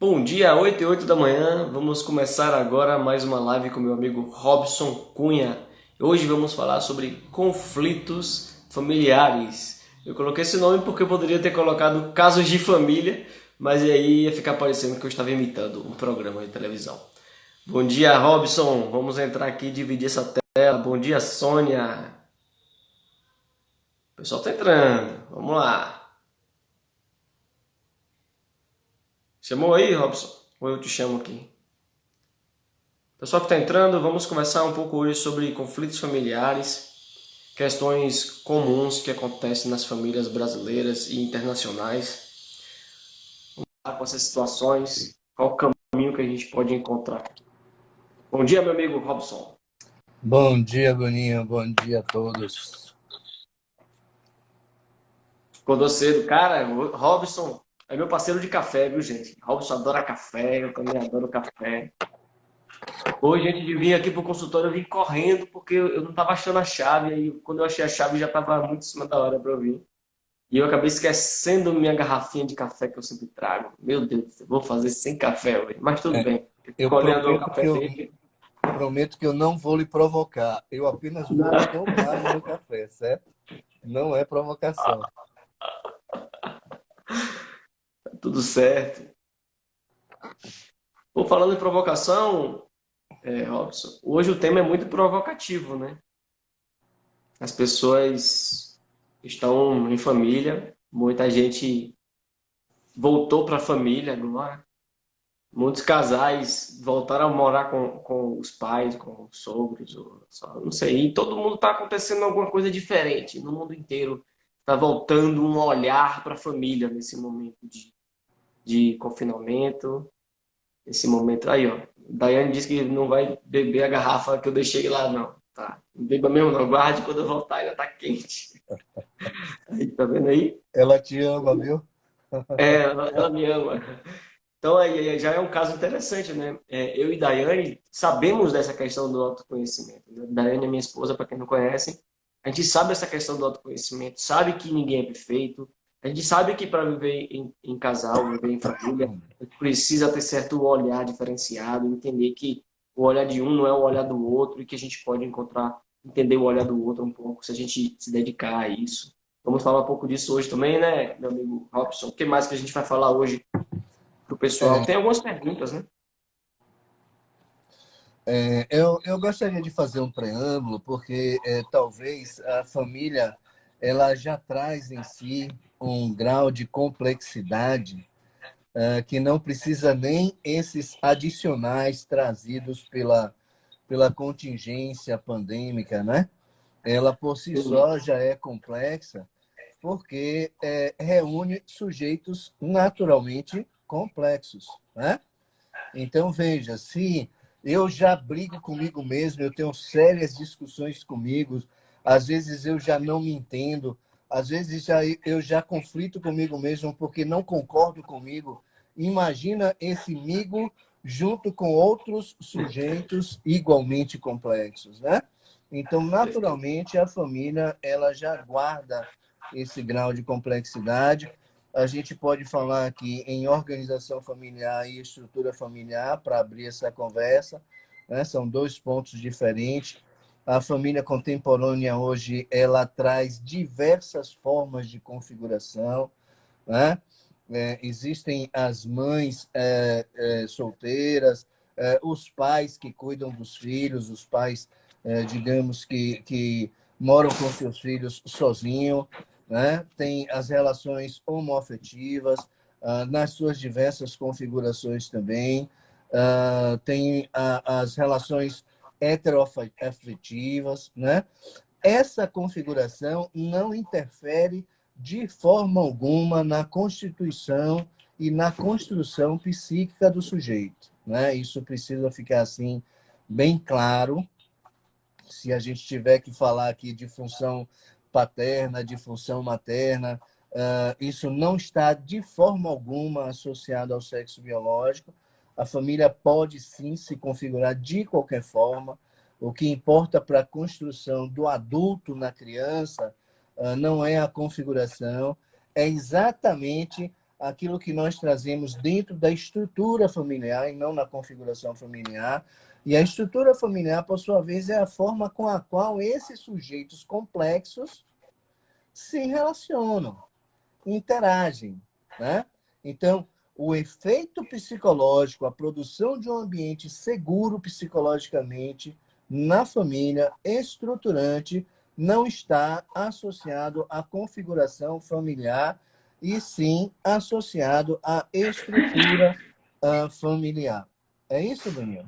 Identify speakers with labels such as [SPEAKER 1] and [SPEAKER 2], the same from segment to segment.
[SPEAKER 1] Bom dia, 8 e 8 da manhã. Vamos começar agora mais uma live com meu amigo Robson Cunha. Hoje vamos falar sobre conflitos familiares. Eu coloquei esse nome porque eu poderia ter colocado casos de família, mas aí ia ficar parecendo que eu estava imitando um programa de televisão. Bom dia, Robson. Vamos entrar aqui e dividir essa tela. Bom dia, Sônia. O pessoal tá entrando. Vamos lá. Chamou aí, Robson? Ou eu te chamo aqui? Pessoal que está entrando, vamos conversar um pouco hoje sobre conflitos familiares, questões comuns que acontecem nas famílias brasileiras e internacionais. Com essas situações, qual o caminho que a gente pode encontrar? Bom dia, meu amigo Robson.
[SPEAKER 2] Bom dia, Boninho. Bom dia a todos.
[SPEAKER 1] Acordou cedo, cara. O Robson é meu parceiro de café, viu, gente? Robson adora café, eu também adoro café. Hoje, antes de vir aqui pro consultório, eu vim correndo porque eu não estava achando a chave. Aí, quando eu achei a chave, já estava muito em cima da hora para eu vir. E eu acabei esquecendo minha garrafinha de café que eu sempre trago. Meu Deus, eu vou fazer sem café hoje. Mas tudo
[SPEAKER 2] É,
[SPEAKER 1] bem. Eu
[SPEAKER 2] eu
[SPEAKER 1] fico olhando o
[SPEAKER 2] prometo
[SPEAKER 1] café
[SPEAKER 2] que eu
[SPEAKER 1] dele.
[SPEAKER 2] prometo que eu não vou lhe provocar. Eu apenas vou tomar o meu café, certo? Não é provocação.
[SPEAKER 1] Tá tudo certo. Vou falando em provocação, Robson. Hoje o tema é muito provocativo, né? As pessoas estão em família. Muita gente voltou para a família agora. Muitos casais voltaram a morar com os pais, com os sogros, ou só, não sei. E todo mundo está acontecendo alguma coisa diferente no mundo inteiro. Está voltando um olhar para a família nesse momento de confinamento. Esse momento. Aí, ó. Daiane disse que não vai beber a garrafa que eu deixei lá, não. Tá. Não beba mesmo, não. Guarde quando eu voltar, ainda tá quente. Aí, tá vendo aí?
[SPEAKER 2] Ela te ama, viu?
[SPEAKER 1] Ela me ama. Então, aí já é um caso interessante, né? Eu e Daiane sabemos dessa questão do autoconhecimento, né? Daiane é minha esposa, para quem não conhece. A gente sabe essa questão do autoconhecimento, sabe que ninguém é perfeito. A gente sabe que para viver em casal, viver em família, a gente precisa ter certo olhar diferenciado, entender que o olhar de um não é o olhar do outro e que a gente pode encontrar, entender o olhar do outro um pouco se a gente se dedicar a isso. Vamos falar um pouco disso hoje também, né, meu amigo Robson? O que mais que a gente vai falar hoje para o pessoal? Tem algumas perguntas, né?
[SPEAKER 2] Eu gostaria de fazer um preâmbulo, porque talvez a família ela já traz em si um grau de complexidade que não precisa nem esses adicionais trazidos pela contingência pandêmica, né? Ela por si só já é complexa, porque reúne sujeitos naturalmente complexos, né? Então, veja, se eu já brigo comigo mesmo, eu tenho sérias discussões comigo, às vezes eu já não me entendo, às vezes eu já conflito comigo mesmo porque não concordo comigo. Imagina esse migo junto com outros sujeitos igualmente complexos, né? Então, naturalmente, a família ela já guarda esse grau de complexidade. A gente pode falar aqui em organização familiar e estrutura familiar para abrir essa conversa, né? São dois pontos diferentes. A família contemporânea hoje ela traz diversas formas de configuração, né? Existem as mães solteiras, os pais que cuidam dos filhos, os pais, digamos, que moram com seus filhos sozinhos, né? Tem as relações homoafetivas, nas suas diversas configurações também, tem as relações heteroafetivas, né? Essa configuração não interfere de forma alguma na constituição e na construção psíquica do sujeito, né? Isso precisa ficar assim bem claro. Se a gente tiver que falar aqui de função paterna, de função materna, isso não está de forma alguma associado ao sexo biológico. A família pode sim se configurar de qualquer forma. O que importa para a construção do adulto na criança não é a configuração, é exatamente aquilo que nós trazemos dentro da estrutura familiar e não na configuração familiar. E a estrutura familiar, por sua vez, é a forma com a qual esses sujeitos complexos se relacionam, interagem, né? Então, o efeito psicológico, a produção de um ambiente seguro psicologicamente na família, estruturante, não está associado à configuração familiar, e sim associado à estrutura familiar. É isso, Daniel?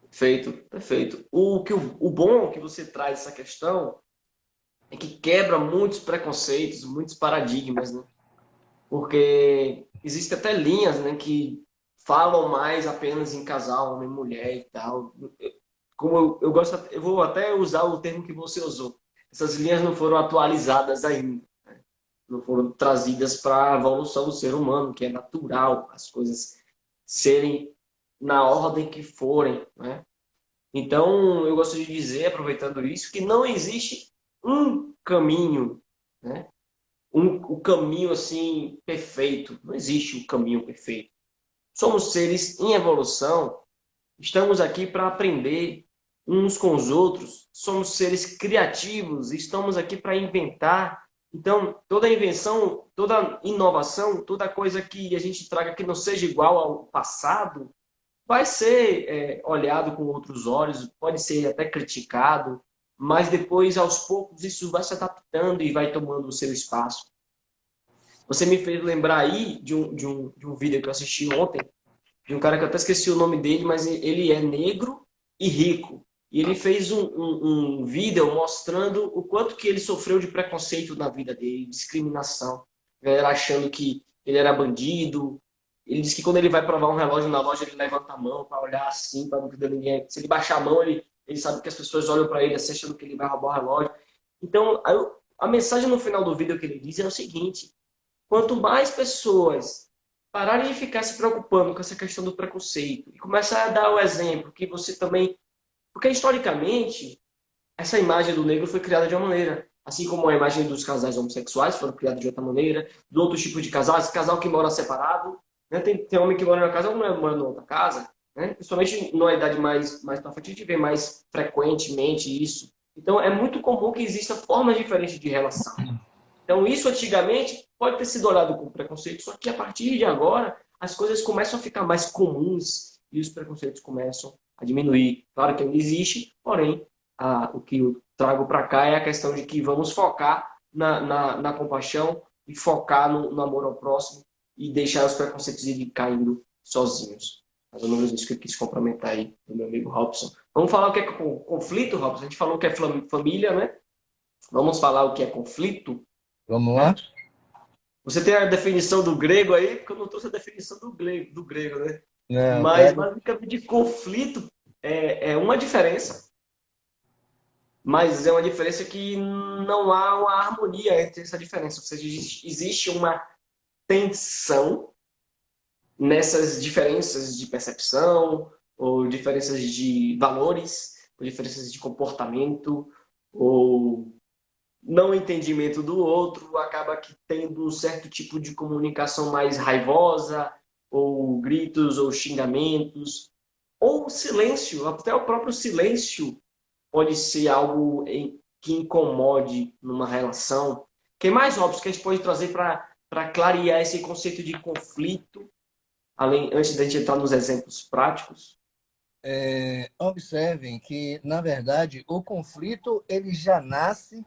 [SPEAKER 1] Perfeito, perfeito. O bom que você traz essa questão é que quebra muitos preconceitos, muitos paradigmas, né? Porque existem até linhas, né, que falam mais apenas em casal, homem e mulher e tal. Como eu gosto, eu vou até usar o termo que você usou. Essas linhas não foram atualizadas ainda, né? Não foram trazidas para a evolução do ser humano, que é natural as coisas serem na ordem que forem, né? Então, eu gosto de dizer, aproveitando isso, que não existe um caminho, né? O caminho assim perfeito. Não existe um caminho perfeito. Somos seres em evolução, estamos aqui para aprender uns com os outros, somos seres criativos, estamos aqui para inventar. Então, toda invenção, toda inovação, toda coisa que a gente traga que não seja igual ao passado, vai ser olhado com outros olhos, pode ser até criticado, mas depois, aos poucos, isso vai se adaptando e vai tomando o seu espaço. Você me fez lembrar aí de um vídeo que eu assisti ontem, de um cara que eu até esqueci o nome dele, mas ele é negro e rico. E ele fez um vídeo mostrando o quanto que ele sofreu de preconceito na vida dele, discriminação. A galera achando que ele era bandido. Ele disse que quando ele vai provar um relógio na loja, ele levanta a mão para olhar assim, para não ver ninguém. Se ele baixar a mão, ele sabe que as pessoas olham para ele, assim, achando que ele vai roubar o relógio. Então, a mensagem no final do vídeo que ele diz é o seguinte: quanto mais pessoas pararem de ficar se preocupando com essa questão do preconceito e começar a dar o exemplo que você também... Porque, historicamente, essa imagem do negro foi criada de uma maneira, assim como a imagem dos casais homossexuais foram criados de outra maneira, de outros tipos de casais, casal que mora separado, né? Tem homem que mora numa casa, ou mulher mora na outra casa, né? Principalmente numa idade mais para frente, a gente vê mais frequentemente isso. Então, é muito comum que exista formas diferentes de relação. Então, isso antigamente pode ter sido olhado com preconceito, só que a partir de agora as coisas começam a ficar mais comuns e os preconceitos começam a diminuir. Claro que ainda existe, porém, o que eu trago para cá é a questão de que vamos focar na compaixão e focar no amor ao próximo e deixar os preconceitos irem caindo sozinhos. Mais ou menos isso que eu quis complementar aí do meu amigo Robson. Vamos falar o que é conflito, Robson? A gente falou que é família, né? Vamos falar o que é conflito,
[SPEAKER 2] Vamos lá?
[SPEAKER 1] né? Você tem a definição do grego aí, porque eu não trouxe a definição do grego, né?
[SPEAKER 2] Não,
[SPEAKER 1] Mas,
[SPEAKER 2] trago.
[SPEAKER 1] basicamente, conflito é uma diferença, mas é uma diferença que não há uma harmonia entre essa diferença. Ou seja, existe uma tensão nessas diferenças de percepção, ou diferenças de valores, ou diferenças de comportamento, ou não entendimento do outro, acaba que tendo um certo tipo de comunicação mais raivosa, ou gritos, ou xingamentos, ou silêncio, até o próprio silêncio pode ser algo que incomode numa relação. Que é mais óbvio que a gente pode trazer para clarear esse conceito de conflito, antes da gente entrar nos exemplos práticos?
[SPEAKER 2] Observem que, na verdade, o conflito ele já nasce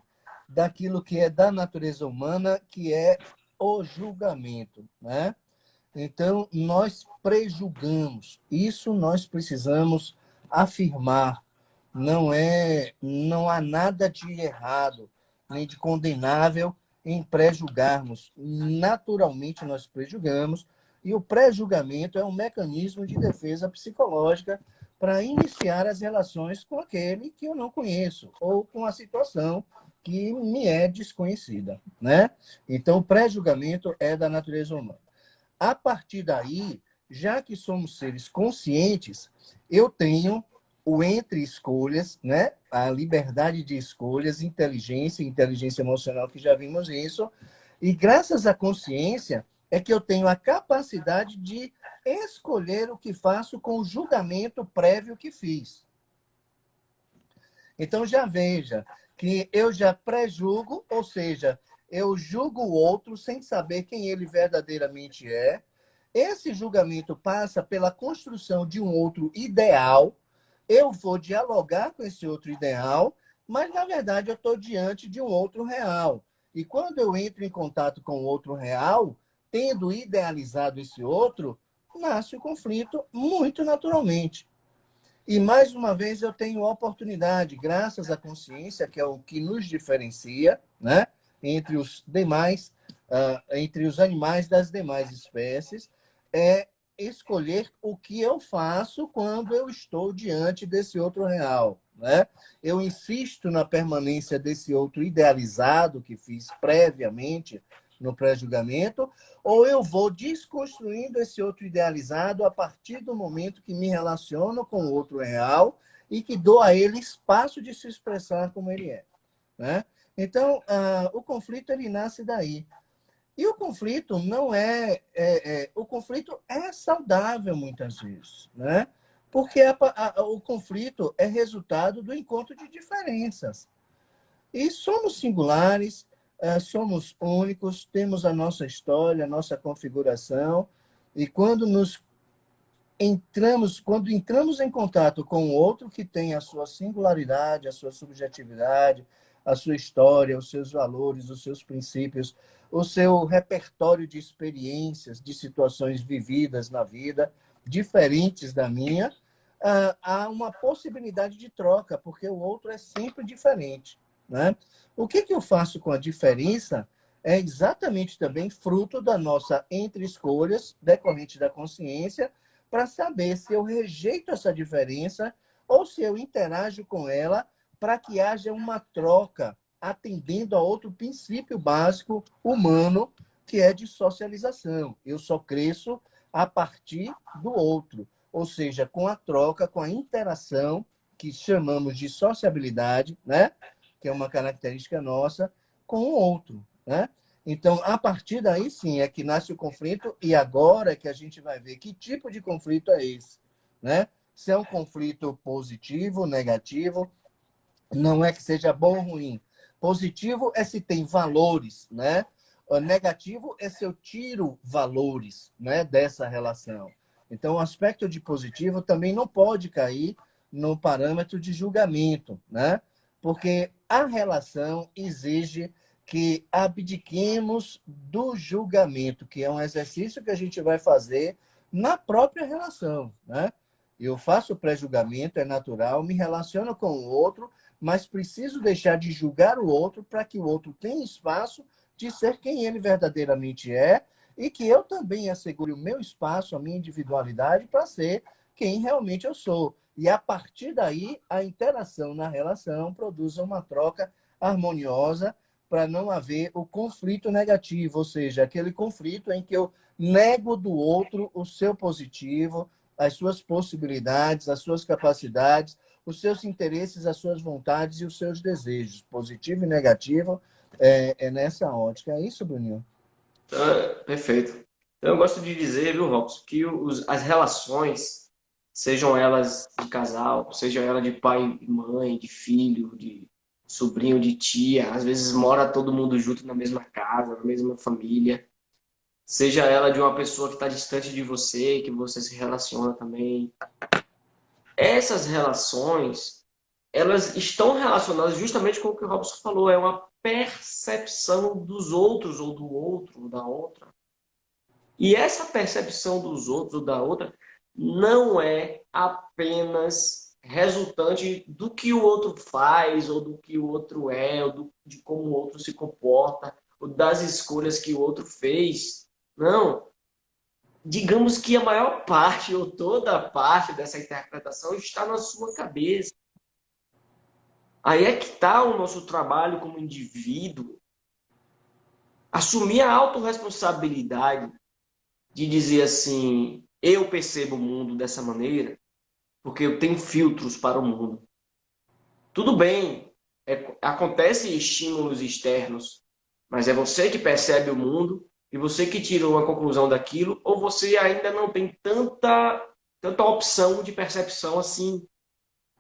[SPEAKER 2] daquilo que é da natureza humana, que é o julgamento, né? Então, nós prejulgamos. Isso nós precisamos afirmar. Não há nada de errado, nem de condenável em pré-julgarmos. Naturalmente, nós prejulgamos, e o pré-julgamento é um mecanismo de defesa psicológica para iniciar as relações com aquele que eu não conheço, ou com a situação que me é desconhecida, né? Então, o pré-julgamento é da natureza humana. A partir daí, já que somos seres conscientes, eu tenho o entre escolhas, né? A liberdade de escolhas, inteligência emocional, que já vimos isso. E graças à consciência, é que eu tenho a capacidade de escolher o que faço com o julgamento prévio que fiz. Então, já veja que eu já pré-julgo, ou seja, eu julgo o outro sem saber quem ele verdadeiramente é. Esse julgamento passa pela construção de um outro ideal. Eu vou dialogar com esse outro ideal, mas, na verdade, eu estou diante de um outro real. E quando eu entro em contato com o outro real, tendo idealizado esse outro, nasce o conflito muito naturalmente. E, mais uma vez, eu tenho a oportunidade, graças à consciência, que é o que nos diferencia, né, entre os demais, entre os animais das demais espécies, é escolher o que eu faço quando eu estou diante desse outro real. Né? Eu insisto na permanência desse outro idealizado que fiz previamente no pré-julgamento, ou eu vou desconstruindo esse outro idealizado a partir do momento que me relaciono com o outro real e que dou a ele espaço de se expressar como ele é. Né? Então, o conflito ele nasce daí. E o conflito não o conflito é saudável muitas vezes, né? Porque o conflito é resultado do encontro de diferenças. E somos singulares, somos únicos, temos a nossa história, a nossa configuração, e quando entramos em contato com o outro que tem a sua singularidade, a sua subjetividade, a sua história, os seus valores, os seus princípios, o seu repertório de experiências, de situações vividas na vida, diferentes da minha, há uma possibilidade de troca, porque o outro é sempre diferente. Né? O que eu faço com a diferença é exatamente também fruto da nossa entre-escolhas, decorrente da consciência, para saber se eu rejeito essa diferença ou se eu interajo com ela para que haja uma troca, atendendo a outro princípio básico humano, que é de socialização. Eu só cresço a partir do outro, ou seja, com a troca, com a interação, que chamamos de sociabilidade, né? Que é uma característica nossa, com o outro. Né? Então, a partir daí, sim, é que nasce o conflito, e agora é que a gente vai ver que tipo de conflito é esse. Né? Se é um conflito positivo, negativo, não é que seja bom ou ruim. Positivo é se tem valores, né? O negativo é se eu tiro valores, né, dessa relação. Então, o aspecto de positivo também não pode cair no parâmetro de julgamento, né? Porque a relação exige que abdiquemos do julgamento, que é um exercício que a gente vai fazer na própria relação, né? Eu faço pré-julgamento, é natural, me relaciono com o outro, mas preciso deixar de julgar o outro para que o outro tenha espaço de ser quem ele verdadeiramente é e que eu também assegure o meu espaço, a minha individualidade para ser quem realmente eu sou. E a partir daí, a interação na relação produz uma troca harmoniosa para não haver o conflito negativo, ou seja, aquele conflito em que eu nego do outro o seu positivo, as suas possibilidades, as suas capacidades, os seus interesses, as suas vontades e os seus desejos, positivo e negativo, é nessa ótica. É isso, Bruninho?
[SPEAKER 1] Perfeito. Então, eu gosto de dizer, viu, Robson, que as relações, sejam elas de casal, sejam elas de pai e mãe, de filho, de sobrinho, de tia, às vezes mora todo mundo junto na mesma casa, na mesma família, seja ela de uma pessoa que está distante de você, que você se relaciona também. Essas relações, elas estão relacionadas justamente com o que o Robson falou, é uma percepção dos outros, ou do outro, ou da outra. E essa percepção dos outros ou da outra não é apenas resultante do que o outro faz, ou do que o outro é, de como o outro se comporta, ou das escolhas que o outro fez. Não. Digamos que a maior parte, ou toda a parte dessa interpretação está na sua cabeça. Aí é que está o nosso trabalho como indivíduo. Assumir a autorresponsabilidade de dizer assim, eu percebo o mundo dessa maneira porque eu tenho filtros para o mundo. Tudo bem, acontecem estímulos externos, mas é você que percebe o mundo e você que tirou uma conclusão daquilo, ou você ainda não tem tanta opção de percepção assim.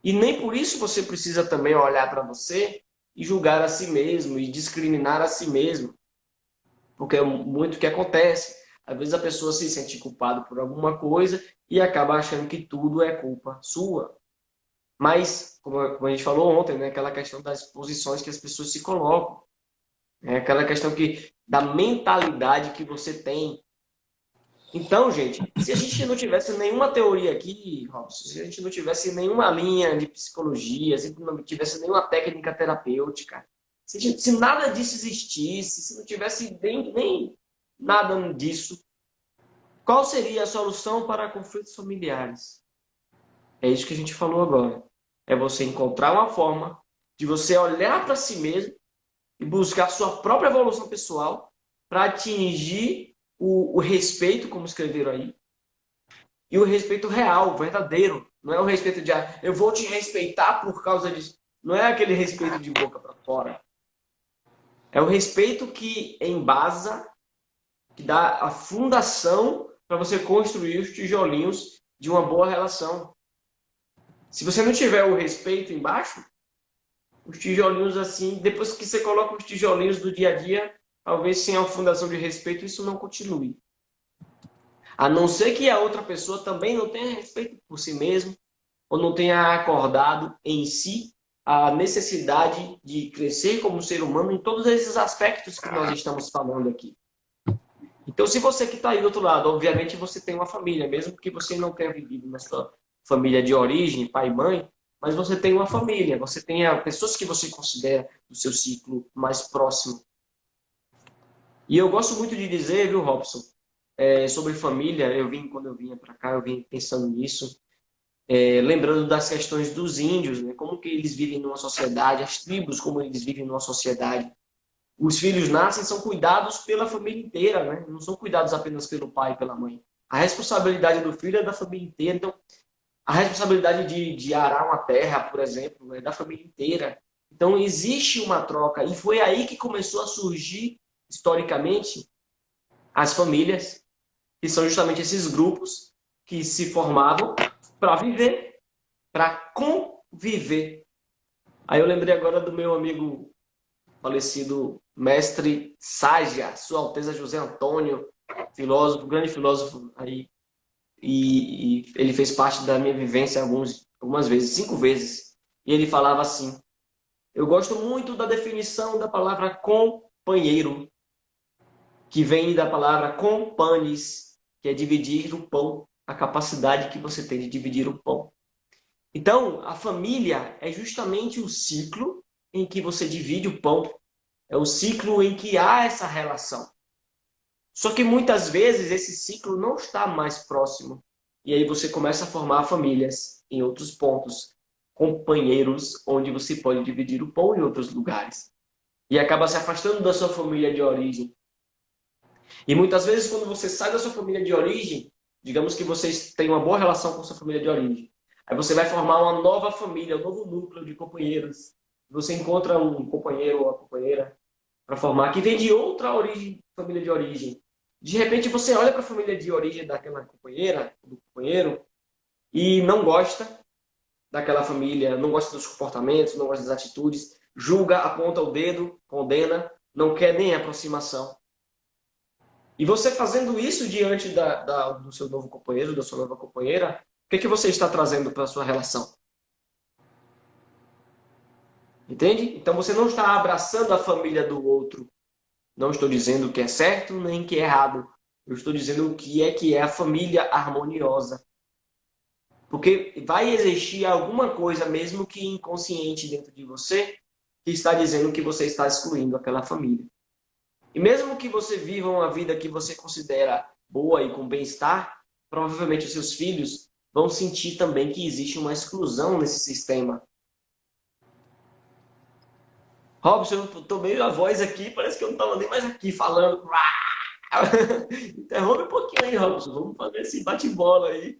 [SPEAKER 1] E nem por isso você precisa também olhar para você e julgar a si mesmo e discriminar a si mesmo, porque é muito o que acontece. Às vezes a pessoa se sente culpada por alguma coisa e acaba achando que tudo é culpa sua. Mas, como a gente falou ontem, né, aquela questão das posições que as pessoas se colocam, é aquela questão da mentalidade que você tem. Então, gente, se a gente não tivesse nenhuma teoria aqui, Robson, se a gente não tivesse nenhuma linha de psicologia, se não tivesse nenhuma técnica terapêutica, se nada disso existisse, se não tivesse nem nada disso, qual seria a solução para conflitos familiares? É isso que a gente falou agora. É você encontrar uma forma de você olhar para si mesmo e buscar sua própria evolução pessoal para atingir o respeito, como escreveram aí, e o respeito real, verdadeiro. Não é o respeito de, eu vou te respeitar por causa disso. Não é aquele respeito de boca para fora. É o respeito que embasa, que dá a fundação para você construir os tijolinhos de uma boa relação. Se você não tiver o respeito embaixo, os tijolinhos assim, depois que você coloca os tijolinhos do dia a dia, talvez sem a fundação de respeito isso não continue. A não ser que a outra pessoa também não tenha respeito por si mesmo, ou não tenha acordado em si a necessidade de crescer como ser humano em todos esses aspectos que nós estamos falando aqui. Então, se você que está aí do outro lado, obviamente você tem uma família, mesmo que você não tenha vivido na sua família de origem, pai e mãe, mas você tem uma família, você tem pessoas que você considera do seu ciclo mais próximo. E eu gosto muito de dizer, viu, Robson, sobre família, quando eu vinha para cá, eu vim pensando nisso, lembrando das questões dos índios, né? Como que eles vivem numa sociedade, as tribos, como eles vivem numa sociedade. Os filhos nascem são cuidados pela família inteira, né? Não são cuidados apenas pelo pai e pela mãe. A responsabilidade do filho é da família inteira. Então, a responsabilidade de arar uma terra, por exemplo, é da família inteira. Então, existe uma troca. E foi aí que começou a surgir, historicamente, as famílias, que são justamente esses grupos que se formavam para viver, para conviver. Aí eu lembrei agora do meu amigo falecido mestre Ságia, Sua Alteza José Antônio, filósofo, grande filósofo aí. E ele fez parte da minha vivência algumas vezes, 5 vezes. E ele falava assim: eu gosto muito da definição da palavra companheiro, que vem da palavra companis, que é dividir o pão, a capacidade que você tem de dividir o pão. Então, a família é justamente o ciclo em que você divide o pão. É o ciclo em que há essa relação. Só que muitas vezes esse ciclo não está mais próximo. E aí você começa a formar famílias em outros pontos, companheiros, onde você pode dividir o pão em outros lugares. E acaba se afastando da sua família de origem. E muitas vezes, quando você sai da sua família de origem, digamos que vocês têm uma boa relação com sua família de origem. Aí você vai formar uma nova família, um novo núcleo de companheiros. Você encontra um companheiro ou uma companheira para formar que vem de outra origem, família de origem. De repente você olha para a família de origem daquela companheira, do companheiro, e não gosta daquela família, não gosta dos comportamentos, não gosta das atitudes, julga, aponta o dedo, condena, não quer nem aproximação. E você fazendo isso diante do seu novo companheiro, da sua nova companheira, o que você está trazendo para a sua relação? Entende? Então você não está abraçando a família do outro. Não estou dizendo que é certo nem que é errado. Eu estou dizendo o que é a família harmoniosa. Porque vai existir alguma coisa, mesmo que inconsciente dentro de você, que está dizendo que você está excluindo aquela família. E mesmo que você viva uma vida que você considera boa e com bem-estar, provavelmente os seus filhos vão sentir também que existe uma exclusão nesse sistema. Robson, eu tô meio a voz aqui, parece que eu não estava nem mais aqui falando. Interrompe um pouquinho aí, Robson. Vamos fazer esse bate-bola aí.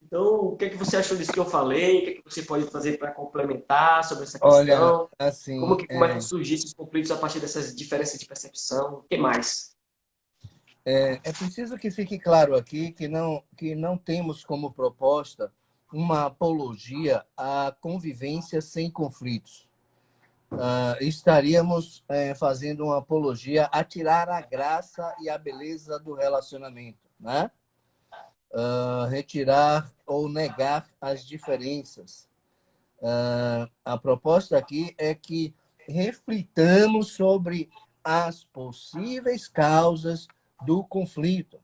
[SPEAKER 1] Então, o que é que você achou disso que eu falei? O que é que você pode fazer para complementar sobre essa
[SPEAKER 2] Olha,
[SPEAKER 1] questão? Como
[SPEAKER 2] assim,
[SPEAKER 1] que começam a surgir esses conflitos a partir dessas diferenças de percepção? O que mais?
[SPEAKER 2] É preciso que fique claro aqui que não temos como proposta uma apologia à convivência sem conflitos. Estaríamos fazendo uma apologia a tirar a graça e a beleza do relacionamento, né? Retirar ou negar as diferenças. A proposta aqui é que reflitamos sobre as possíveis causas do conflito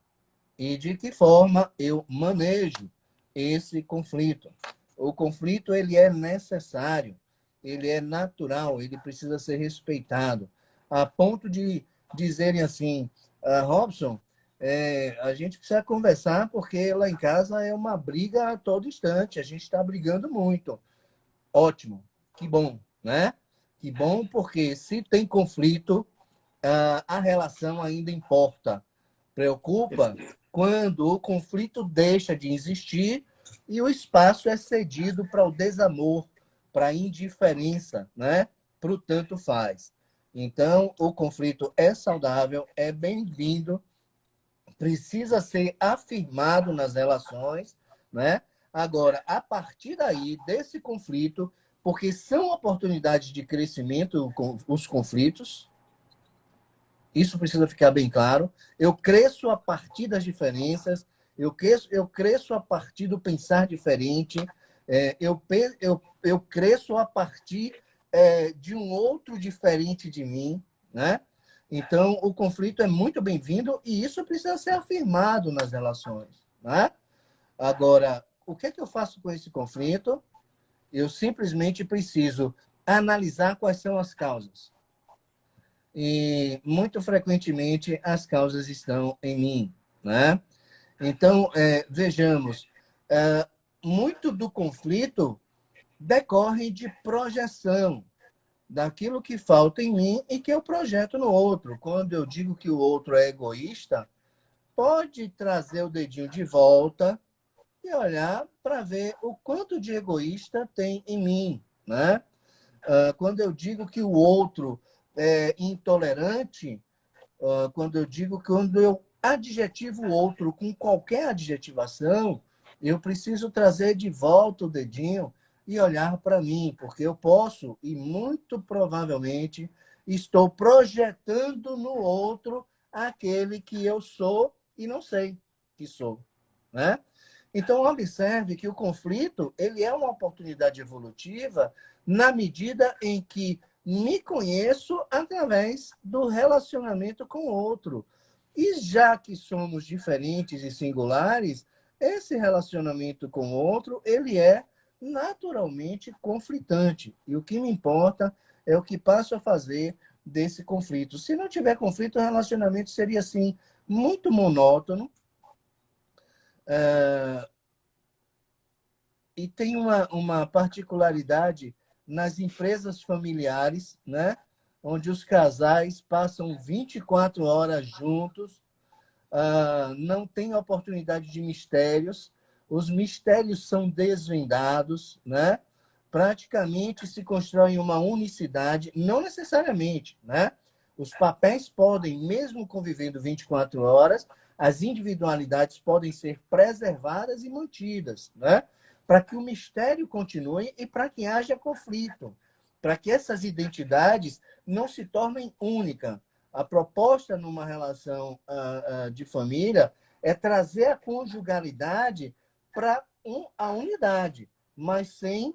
[SPEAKER 2] e de que forma eu manejo esse conflito. O conflito ele é necessário, ele é natural, ele precisa ser respeitado, a ponto de dizerem assim, Robson, a gente precisa conversar porque lá em casa é uma briga a todo instante, a gente está brigando muito. Ótimo, que bom, né? Que bom, porque se tem conflito, a relação ainda importa. Preocupa quando o conflito deixa de existir e o espaço é cedido para o desamor, para a indiferença, né? Para o tanto faz. Então, o conflito é saudável, é bem-vindo, precisa ser afirmado nas relações, né? Agora, a partir daí, desse conflito, porque são oportunidades de crescimento, os conflitos, isso precisa ficar bem claro. Eu cresço a partir das diferenças, eu cresço a partir do pensar diferente, eu cresço a partir de um outro diferente de mim, né? Então, o conflito é muito bem-vindo e isso precisa ser afirmado nas relações, né? Agora, o que é que eu faço com esse conflito? Eu simplesmente preciso analisar quais são as causas. E muito frequentemente as causas estão em mim, né? Então, vejamos, muito do conflito decorre de projeção daquilo que falta em mim e que eu projeto no outro. Quando eu digo que o outro é egoísta, pode trazer o dedinho de volta e olhar para ver o quanto de egoísta tem em mim, né? Quando eu digo que o outro é intolerante, quando eu digo que quando eu adjetivo o outro com qualquer adjetivação, eu preciso trazer de volta o dedinho e olhar para mim, porque eu posso, e muito provavelmente, estou projetando no outro aquele que eu sou e não sei que sou, né? Então, observe que o conflito ele é uma oportunidade evolutiva na medida em que me conheço através do relacionamento com o outro. E já que somos diferentes e singulares, esse relacionamento com o outro, ele é naturalmente conflitante. E o que me importa é o que passo a fazer desse conflito. Se não tiver conflito, o relacionamento seria, assim, muito monótono. E tem uma particularidade nas empresas familiares, né? Onde os casais passam 24 horas juntos, não tem oportunidade de mistérios, os mistérios são desvendados, né? Praticamente se constrói uma unicidade, não necessariamente, né? Os papéis podem, mesmo convivendo 24 horas, as individualidades podem ser preservadas e mantidas, né? Para que o mistério continue e para que haja conflito, para que essas identidades não se tornem únicas. A proposta numa relação de família é trazer a conjugalidade para a unidade, mas sem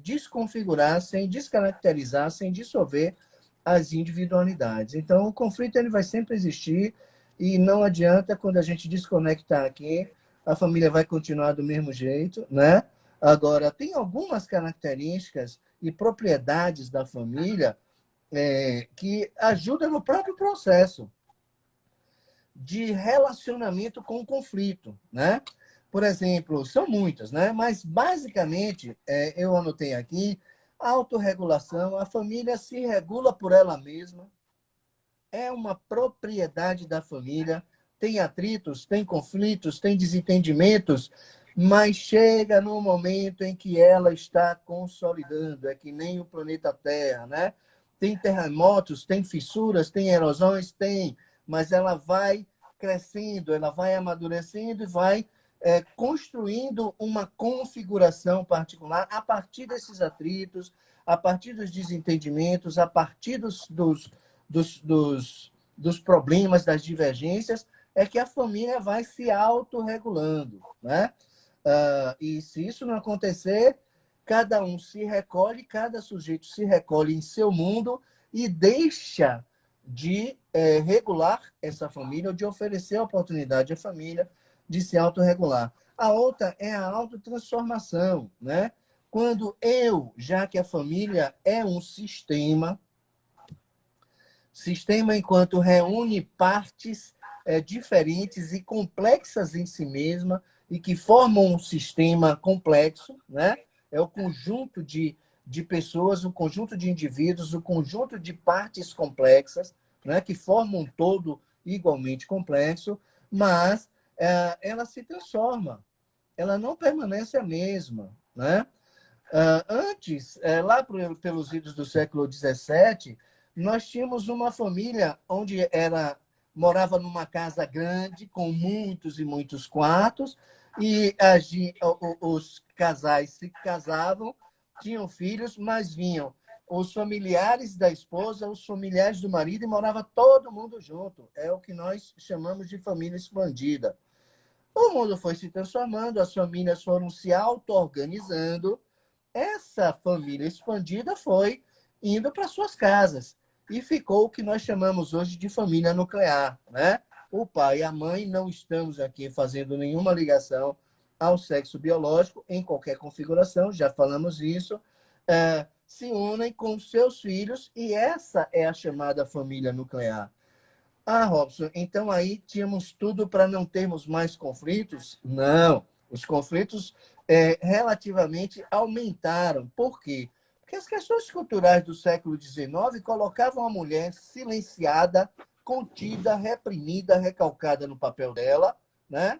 [SPEAKER 2] desconfigurar, sem descaracterizar, sem dissolver as individualidades. Então, o conflito ele vai sempre existir e não adianta quando a gente desconectar aqui, a família vai continuar do mesmo jeito, né? Agora, tem algumas características e propriedades da família que ajudam no próprio processo de relacionamento com o conflito, né? Por exemplo, são muitas, né? Mas basicamente, eu anotei aqui, autorregulação, a família se regula por ela mesma, é uma propriedade da família, tem atritos, tem conflitos, tem desentendimentos, mas chega no momento em que ela está consolidando, é que nem o planeta Terra, né? Tem terremotos, tem fissuras, tem erosões, tem, mas ela vai crescendo, ela vai amadurecendo e vai construindo uma configuração particular a partir desses atritos, a partir dos desentendimentos, a partir dos problemas, das divergências, é que a família vai se autorregulando, né? E se isso não acontecer, cada um se recolhe, cada sujeito se recolhe em seu mundo e deixa de regular essa família, ou de oferecer a oportunidade à família de se autorregular. A outra é a autotransformação, né? Quando já que a família é um sistema enquanto reúne partes diferentes e complexas em si mesma e que formam um sistema complexo, né? É o conjunto de pessoas, o conjunto de indivíduos, o conjunto de partes complexas, né? Que formam um todo igualmente complexo, mas ela se transforma, ela não permanece a mesma, né? Antes, lá pelos idos do século XVII, nós tínhamos uma família onde morava numa casa grande, com muitos e muitos quartos, e os casais se casavam, tinham filhos, mas vinham os familiares da esposa, os familiares do marido, e morava todo mundo junto. É o que nós chamamos de família expandida. O mundo foi se transformando, as famílias foram se auto-organizando, essa família expandida foi indo para suas casas e ficou o que nós chamamos hoje de família nuclear, né? O pai e a mãe, não estamos aqui fazendo nenhuma ligação ao sexo biológico em qualquer configuração, já falamos isso, se unem com seus filhos e essa é a chamada família nuclear. Robson, então aí tínhamos tudo para não termos mais conflitos? Não, os conflitos relativamente aumentaram. Por quê? Porque as questões culturais do século XIX colocavam a mulher silenciada, contida, reprimida, recalcada no papel dela, né?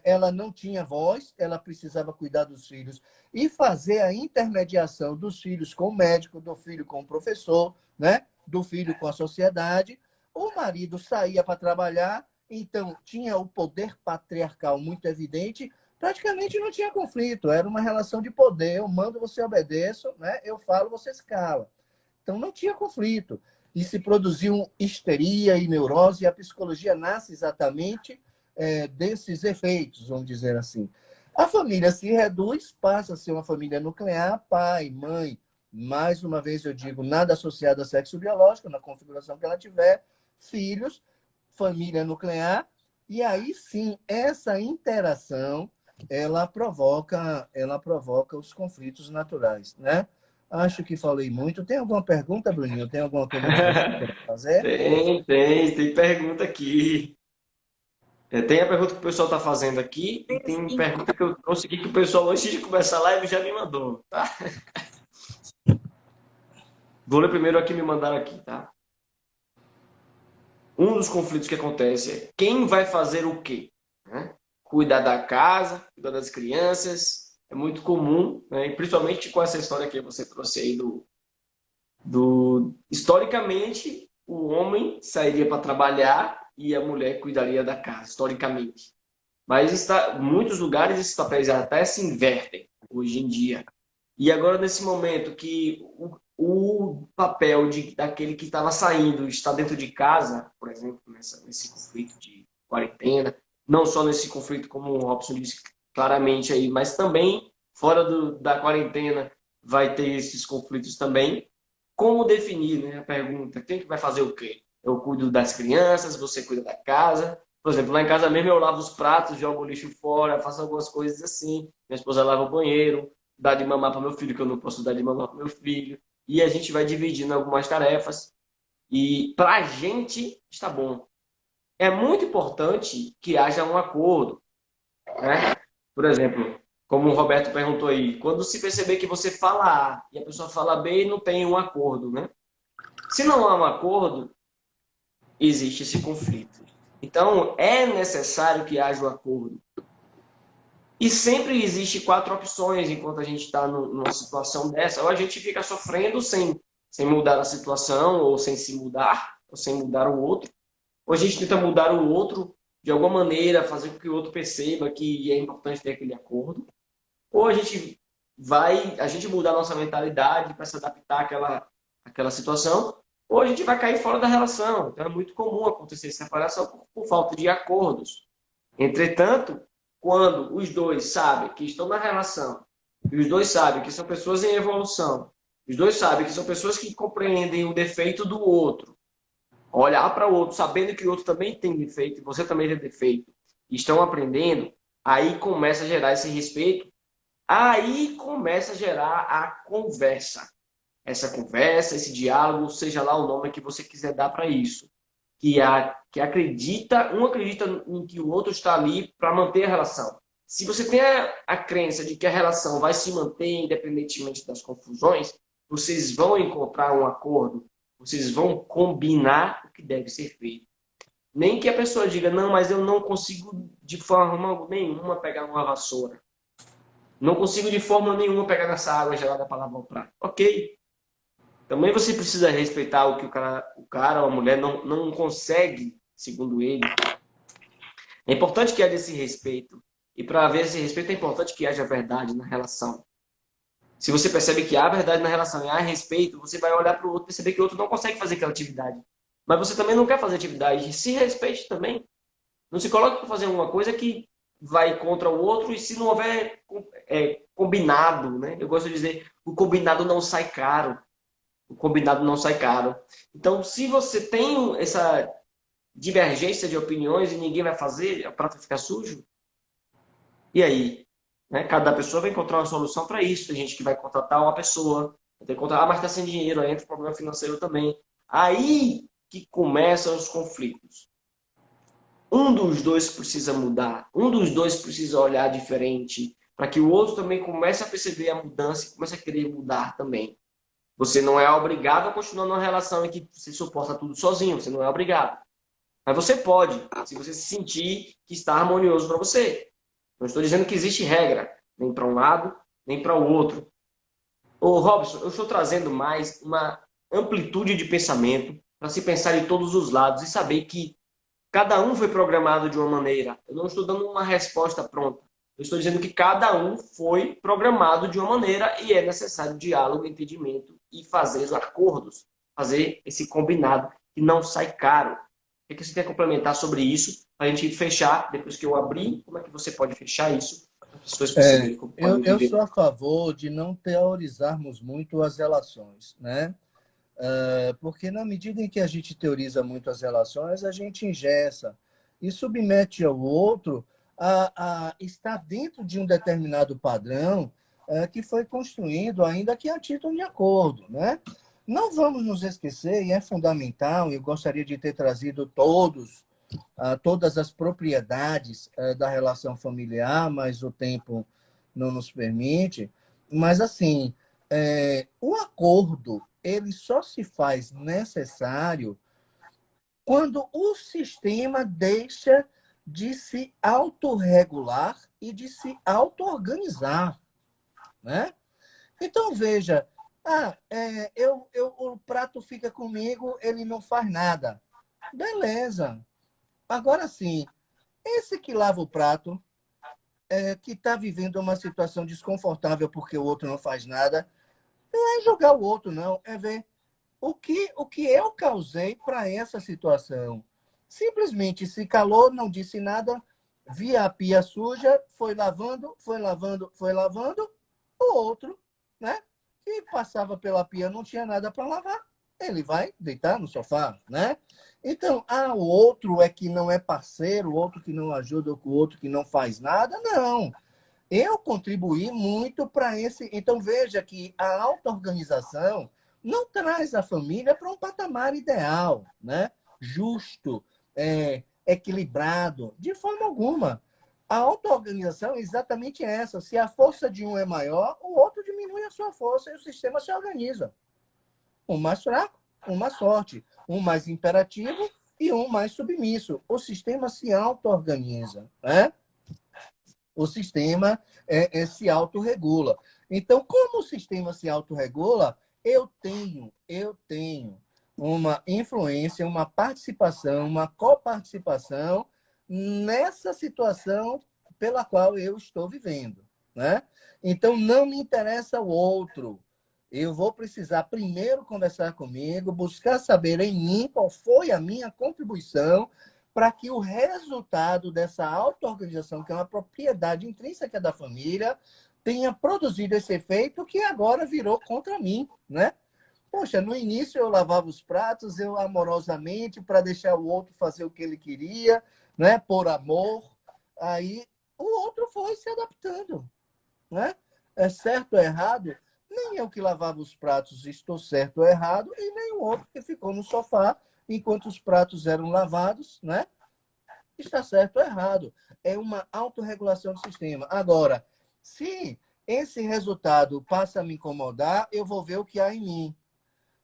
[SPEAKER 2] Ela não tinha voz, ela precisava cuidar dos filhos e fazer a intermediação dos filhos com o médico, do filho com o professor, né? Do filho com a sociedade. O marido saía para trabalhar, então tinha o poder patriarcal muito evidente, praticamente não tinha conflito, era uma relação de poder, eu mando, você obedeça, né? Eu falo, você se cala. Então não tinha conflito. E se produziam histeria e neurose, e a psicologia nasce exatamente desses efeitos, vamos dizer assim. A família se reduz, passa a ser uma família nuclear, pai, mãe, mais uma vez eu digo, nada associado a sexo biológico, na configuração que ela tiver, filhos, família nuclear, e aí sim, essa interação, ela provoca os conflitos naturais, né? Acho que falei muito. Tem alguma pergunta, Bruninho? Tem alguma coisa que você quer fazer?
[SPEAKER 1] Tem pergunta aqui. Tem a pergunta que o pessoal está fazendo aqui e tem
[SPEAKER 3] Sim.
[SPEAKER 1] pergunta que eu consegui que o pessoal, antes de começar a live, já me mandou, tá? Vou ler primeiro a que me mandaram aqui, tá? Um dos conflitos que acontece é quem vai fazer o quê? Né? Cuidar da casa, cuidar das crianças, é muito comum, né? E principalmente com essa história que você trouxe aí historicamente, o homem sairia para trabalhar e a mulher cuidaria da casa, historicamente. Mas muitos lugares esses papéis até se invertem hoje em dia. E agora, nesse momento que o papel daquele que estava saindo está dentro de casa, por exemplo, nesse conflito de quarentena, não só nesse conflito, como o Robson disse claramente aí, mas também fora da quarentena vai ter esses conflitos também. Como definir, né? A pergunta, quem que vai fazer o quê? Eu cuido das crianças, você cuida da casa. Por exemplo, lá em casa mesmo eu lavo os pratos, jogo o lixo fora, faço algumas coisas assim. Minha esposa lava o banheiro, dá de mamar para meu filho, que eu não posso dar de mamar para meu filho. E a gente vai dividindo algumas tarefas. E para a gente está bom. É muito importante que haja um acordo, né? Por exemplo, como o Roberto perguntou aí, quando se perceber que você fala A e a pessoa fala B, não tem um acordo, né? Se não há um acordo, existe esse conflito. Então, é necessário que haja um acordo. E sempre existe 4 opções enquanto a gente está numa situação dessa. Ou a gente fica sofrendo sem mudar a situação, ou sem se mudar, ou sem mudar o outro. ou a gente tenta mudar o outro de alguma maneira, fazer com que o outro perceba que é importante ter aquele acordo, ou a gente mudar a nossa mentalidade para se adaptar àquela situação, ou a gente vai cair fora da relação. Então é muito comum acontecer separação por falta de acordos. Entretanto, quando os dois sabem que estão na relação, e os dois sabem que são pessoas em evolução, os dois sabem que são pessoas que compreendem o defeito do outro, olhar para o outro sabendo que o outro também tem defeito e você também tem defeito, e estão aprendendo, aí começa a gerar esse respeito, aí começa a gerar a conversa. Essa conversa, esse diálogo, seja lá o nome que você quiser dar para isso. Que acredita, um acredita em que o outro está ali para manter a relação. Se você tem a crença de que a relação vai se manter independentemente das confusões, vocês vão encontrar um acordo, vocês vão combinar o que deve ser feito. Nem que a pessoa diga, não, mas eu não consigo de forma nenhuma pegar uma vassoura. Não consigo de forma nenhuma pegar nessa água gelada para lavar o prato. Ok. Também você precisa respeitar o que o cara ou a mulher não consegue, segundo ele. É importante que haja esse respeito. E para haver esse respeito é importante que haja verdade na relação. Se você percebe que há verdade na relação e há respeito, você vai olhar para o outro e perceber que o outro não consegue fazer aquela atividade. Mas você também não quer fazer atividade. Se respeite também. Não se coloque para fazer uma coisa que vai contra o outro e se não houver combinado, né? Eu gosto de dizer, o combinado não sai caro. O combinado não sai caro. Então, se você tem essa divergência de opiniões e ninguém vai fazer, o prato ficar sujo, e aí? Né? Cada pessoa vai encontrar uma solução para isso. Tem gente que vai contratar uma pessoa, vai ter que contratar, mas está sem dinheiro, aí entra o problema financeiro também. Aí que começam os conflitos. Um dos dois precisa mudar, um dos dois precisa olhar diferente, para que o outro também comece a perceber a mudança e comece a querer mudar também. Você não é obrigado a continuar numa relação em que você suporta tudo sozinho, você não é obrigado. Mas você pode, se você se sentir que está harmonioso para você. Não estou dizendo que existe regra, nem para um lado, nem para o outro. Ô, Robson, eu estou trazendo mais uma amplitude de pensamento para se pensar em todos os lados e saber que cada um foi programado de uma maneira. Eu não estou dando uma resposta pronta. Eu estou dizendo que cada um foi programado de uma maneira e é necessário diálogo, entendimento e fazer os acordos, fazer esse combinado que não sai caro. O que você tem a complementar sobre isso para a gente fechar, depois que eu abrir, como é que você pode fechar isso? As pessoas perceberem como podem
[SPEAKER 2] Eu
[SPEAKER 1] viver.
[SPEAKER 2] sou a favor de não teorizarmos muito as relações, né? Porque na medida em que a gente teoriza muito as relações, a gente engessa e submete ao outro a estar dentro de um determinado padrão que foi construído ainda que a título de acordo, né? Não vamos nos esquecer, e é fundamental, eu gostaria de ter trazido todas as propriedades da relação familiar, mas o tempo não nos permite. Mas, assim, o acordo ele só se faz necessário quando o sistema deixa de se autorregular e de se auto-organizar, né? Então, veja, o prato fica comigo, ele não faz nada. Beleza. Agora sim, esse que lava o prato, que está vivendo uma situação desconfortável porque o outro não faz nada, não é julgar o outro, não. É ver o que eu causei para essa situação. Simplesmente se calou, não disse nada, via a pia suja, foi lavando, foi lavando, foi lavando. O outro, né, que passava pela pia não tinha nada para lavar. Ele vai deitar no sofá, né? Então, o outro é que não é parceiro, o outro que não ajuda, o outro que não faz nada. Não. Eu contribuí muito para esse. Então, veja que a auto-organização não traz a família para um patamar ideal, né? Justo, equilibrado, de forma alguma. A auto-organização é exatamente essa. Se a força de um é maior, o outro diminui a sua força e o sistema se organiza. Um mais fraco, um mais forte. Um mais imperativo e um mais submisso. O sistema se auto-organiza, né? O sistema se autorregula. Então, como o sistema se autorregula, eu tenho uma influência, uma participação, uma coparticipação nessa situação pela qual eu estou vivendo, né? Então, não me interessa o outro. Eu vou precisar primeiro conversar comigo, buscar saber em mim qual foi a minha contribuição para que o resultado dessa auto-organização, que é uma propriedade intrínseca da família, tenha produzido esse efeito que agora virou contra mim, né? Poxa, no início eu lavava os pratos, eu amorosamente, para deixar o outro fazer o que ele queria, né? Por amor. Aí o outro foi se adaptando, né? É certo ou errado? Nem eu que lavava os pratos estou certo ou errado, e nem o outro que ficou no sofá enquanto os pratos eram lavados, né? Está certo ou errado. É uma autorregulação do sistema. Agora, se esse resultado passa a me incomodar, eu vou ver o que há em mim.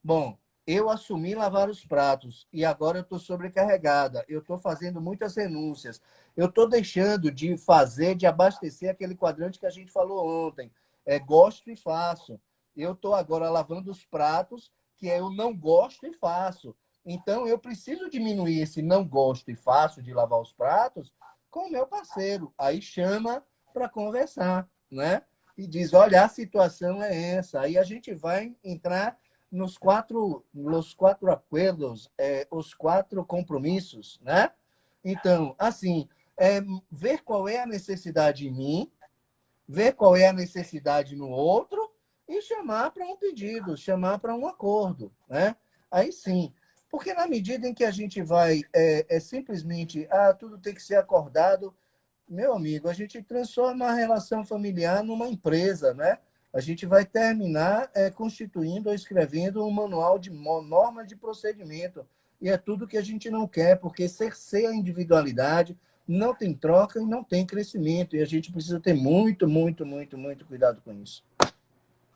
[SPEAKER 2] Bom, eu assumi lavar os pratos e agora eu estou sobrecarregada. Eu estou fazendo muitas renúncias. Eu estou deixando de fazer, de abastecer aquele quadrante que a gente falou ontem. É gosto e faço. Eu estou agora lavando os pratos que eu não gosto e faço. Então, eu preciso diminuir esse não gosto e faço de lavar os pratos com o meu parceiro. Aí chama para conversar, né? E diz, olha, a situação é essa. Aí a gente vai entrar nos quatro acordos, os quatro compromissos, né? Então, assim, ver qual é a necessidade em mim, ver qual é a necessidade no outro e chamar para um pedido, chamar para um acordo, né? Aí sim, porque na medida em que a gente vai simplesmente, tudo tem que ser acordado, meu amigo, a gente transforma a relação familiar numa empresa, né? A gente vai terminar constituindo ou escrevendo um manual de norma de procedimento. E é tudo que a gente não quer, porque cerceia a individualidade, não tem troca e não tem crescimento. E a gente precisa ter muito, muito, muito, muito cuidado com isso.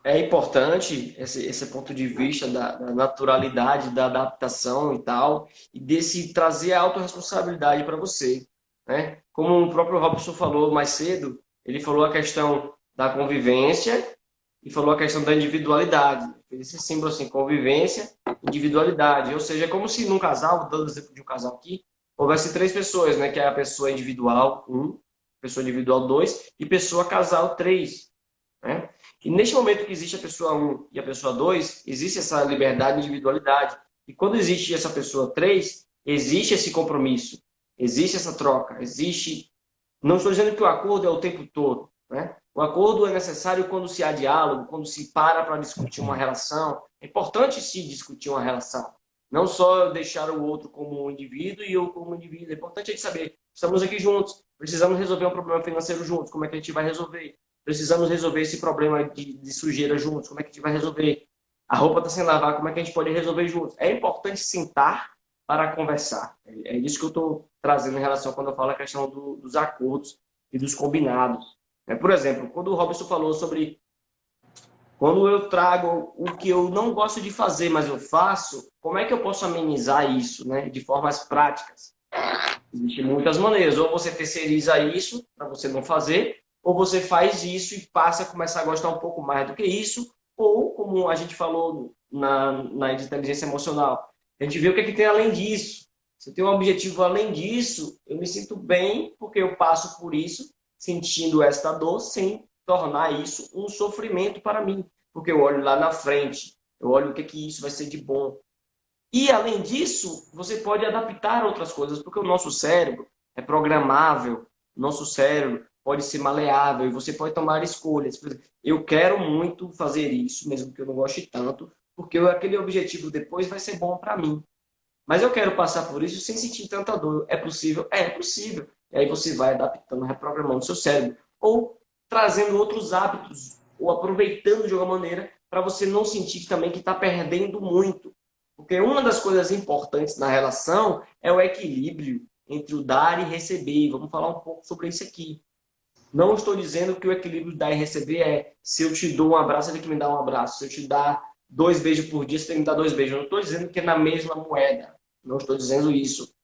[SPEAKER 1] É importante esse ponto de vista da naturalidade, da adaptação e tal, e desse trazer a autorresponsabilidade para você, né? Como o próprio Robson falou mais cedo, ele falou a questão da convivência e falou a questão da individualidade. Esse símbolo assim, convivência, individualidade. Ou seja, é como se num casal, dando exemplo de um casal aqui, houvesse três pessoas, né? Que é a pessoa individual, um, pessoa individual, dois, e pessoa casal, três, né? E neste momento que existe a pessoa um e a pessoa 2 existe essa liberdade e individualidade. E quando existe essa pessoa 3 existe esse compromisso, existe essa troca, existe... Não estou dizendo que o acordo é o tempo todo, né? O acordo é necessário quando se há diálogo, quando se para discutir uma relação. É importante se discutir uma relação. Não só deixar o outro como um indivíduo e eu como um indivíduo. É importante a gente saber, estamos aqui juntos, precisamos resolver um problema financeiro juntos, como é que a gente vai resolver? Precisamos resolver esse problema de sujeira juntos, como é que a gente vai resolver? A roupa está sem lavar, como é que a gente pode resolver juntos? É importante sentar para conversar. É isso que eu estou trazendo em relação quando eu falo a questão dos acordos e dos combinados. Por exemplo, quando o Robson falou sobre quando eu trago o que eu não gosto de fazer, mas eu faço, como é que eu posso amenizar isso, né, de formas práticas? Existem muitas maneiras. Ou você terceiriza isso para você não fazer, ou você faz isso e passa a começar a gostar um pouco mais do que isso, ou, como a gente falou na inteligência emocional, a gente vê o que, é que tem além disso. Se eu tenho um objetivo além disso, eu me sinto bem porque eu passo por isso, sentindo esta dor, sem tornar isso um sofrimento para mim. Porque eu olho lá na frente, eu olho o que, é que isso vai ser de bom. E, além disso, você pode adaptar outras coisas, porque o nosso cérebro é programável, nosso cérebro pode ser maleável e você pode tomar escolhas. Por exemplo, eu quero muito fazer isso, mesmo que eu não goste tanto, porque aquele objetivo depois vai ser bom para mim. Mas eu quero passar por isso sem sentir tanta dor. É possível? É possível. E aí você vai adaptando, reprogramando o seu cérebro. Ou trazendo outros hábitos, ou aproveitando de alguma maneira, para você não sentir também que está perdendo muito. Porque uma das coisas importantes na relação é o equilíbrio entre o dar e receber. Vamos falar um pouco sobre isso aqui. Não estou dizendo que o equilíbrio de dar e receber é se eu te dou um abraço, você tem que me dar um abraço. Se eu te dar 2 beijos por dia, você tem que me dar 2 beijos. Eu não estou dizendo que é na mesma moeda. Não estou dizendo isso.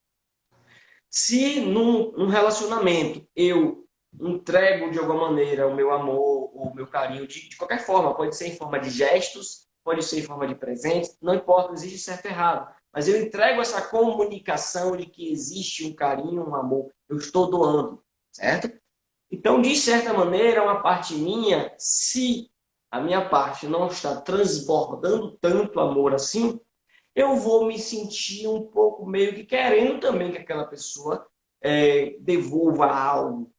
[SPEAKER 1] Se num relacionamento eu entrego de alguma maneira o meu amor ou o meu carinho, de qualquer forma, pode ser em forma de gestos, pode ser em forma de presente, não importa, não existe certo e errado. Mas eu entrego essa comunicação de que existe um carinho, um amor. Eu estou doando, certo? Então, de certa maneira, uma parte minha, se a minha parte não está transbordando tanto amor assim, eu vou me sentir um pouco meio que querendo também que aquela pessoa devolva algo.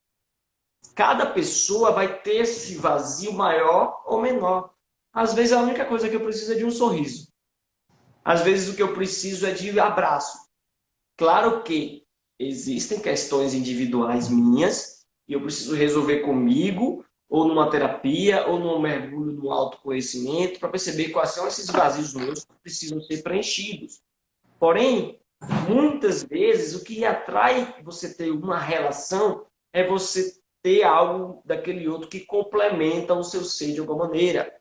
[SPEAKER 1] Cada pessoa vai ter esse vazio maior ou menor. Às vezes a única coisa que eu preciso é de um sorriso. Às vezes o que eu preciso é de abraço. Claro que existem questões individuais minhas e eu preciso resolver comigo, ou numa terapia, ou num mergulho no autoconhecimento, para perceber quais são esses vazios meus que precisam ser preenchidos. Porém, muitas vezes o que atrai você ter uma relação é você ter algo daquele outro que complementa o seu ser de alguma maneira.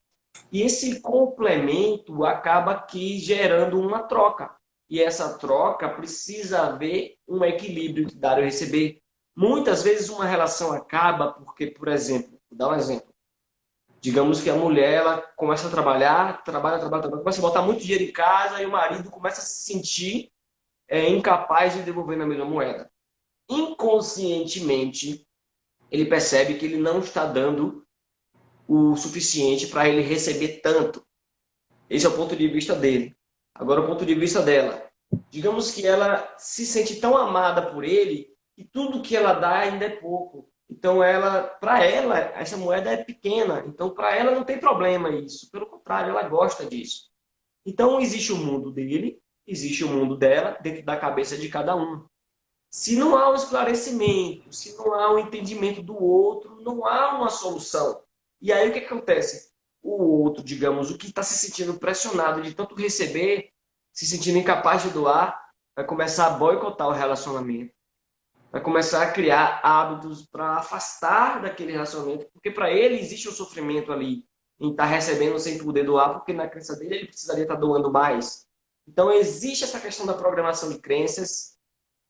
[SPEAKER 1] E esse complemento acaba aqui gerando uma troca. E essa troca precisa haver um equilíbrio de dar e receber. Muitas vezes uma relação acaba porque, por exemplo, vou dar um exemplo. Digamos que a mulher ela começa a trabalhar, trabalha, começa a botar muito dinheiro em casa e o marido começa a se sentir incapaz de devolver na mesma moeda. Inconscientemente, ele percebe que ele não está dando o suficiente para ele receber tanto. Esse é o ponto de vista dele. Agora, o ponto de vista dela. Digamos que ela se sente tão amada por ele que tudo que ela dá ainda é pouco. Então, para ela, essa moeda é pequena. Então, para ela não tem problema isso. Pelo contrário, ela gosta disso. Então, existe o mundo dele, existe o mundo dela, dentro da cabeça de cada um. Se não há um esclarecimento, se não há um entendimento do outro, não há uma solução. E aí o que acontece? O outro, digamos, o que está se sentindo pressionado de tanto receber, se sentindo incapaz de doar, vai começar a boicotar o relacionamento. Vai começar a criar hábitos para afastar daquele relacionamento, porque para ele existe um sofrimento ali em estar recebendo sem poder doar, porque na crença dele ele precisaria estar doando mais. Então existe essa questão da programação de crenças.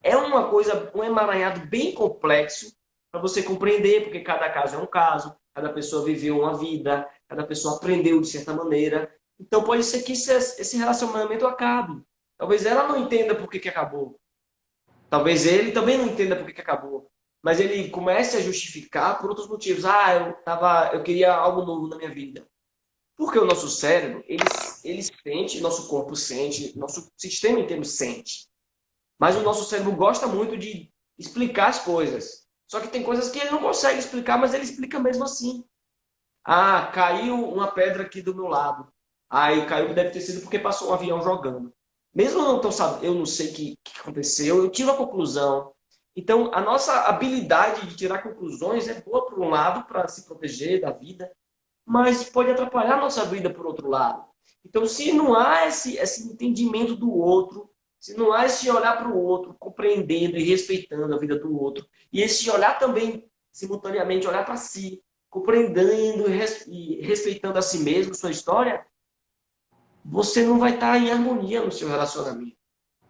[SPEAKER 1] É uma coisa, um emaranhado bem complexo para você compreender, porque cada caso é um caso, cada pessoa viveu uma vida, cada pessoa aprendeu de certa maneira. Então pode ser que esse relacionamento acabe. Talvez ela não entenda por que acabou. Talvez ele também não entenda por que acabou. Mas ele comece a justificar por outros motivos. Eu queria algo novo na minha vida. Porque o nosso cérebro, ele sente, nosso corpo sente, nosso sistema inteiro sente. Mas o nosso cérebro gosta muito de explicar as coisas. Só que tem coisas que ele não consegue explicar, mas ele explica mesmo assim. Ah, caiu uma pedra aqui do meu lado. Aí caiu, deve ter sido porque passou um avião jogando. Mesmo eu não sei o que aconteceu, eu tiro a conclusão. Então, a nossa habilidade de tirar conclusões é boa por um lado, para se proteger da vida, mas pode atrapalhar a nossa vida por outro lado. Então, se não há esse entendimento do outro, se não há esse olhar para o outro, compreendendo e respeitando a vida do outro, e esse olhar também, simultaneamente, olhar para si, compreendendo e respeitando a si mesmo, sua história, você não vai estar em harmonia no seu relacionamento.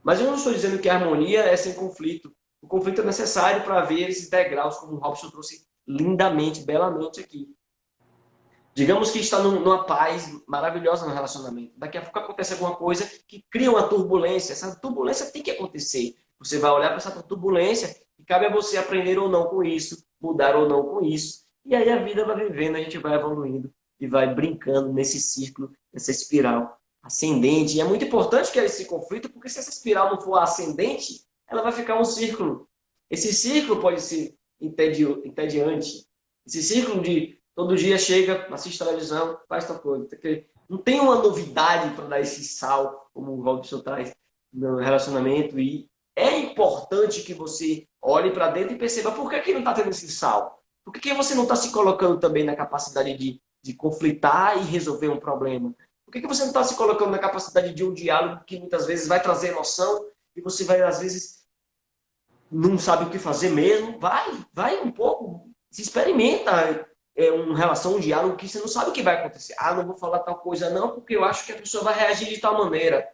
[SPEAKER 1] Mas eu não estou dizendo que a harmonia é sem conflito. O conflito é necessário para ver esses degraus, como o Robson trouxe lindamente, belamente aqui. Digamos que está numa paz maravilhosa no relacionamento. Daqui a pouco acontece alguma coisa que cria uma turbulência. Essa turbulência tem que acontecer. Você vai olhar para essa turbulência e cabe a você aprender ou não com isso, mudar ou não com isso. E aí a vida vai vivendo, a gente vai evoluindo e vai brincando nesse círculo, nessa espiral ascendente. E é muito importante que esse conflito, porque se essa espiral não for ascendente, ela vai ficar um círculo. Esse círculo pode ser entediante. Esse círculo de todo dia chega, assiste televisão, faz tal coisa. Não tem uma novidade para dar esse sal, como o Robson traz, no relacionamento. E é importante que você olhe para dentro e perceba por que não está tendo esse sal. Por que você não está se colocando também na capacidade de conflitar e resolver um problema? Por que você não está se colocando na capacidade de um diálogo que muitas vezes vai trazer emoção e você vai, às vezes, não sabe o que fazer mesmo? Vai um pouco, se experimenta uma relação, um diálogo que você não sabe o que vai acontecer. Ah, não vou falar tal coisa não, porque eu acho que a pessoa vai reagir de tal maneira.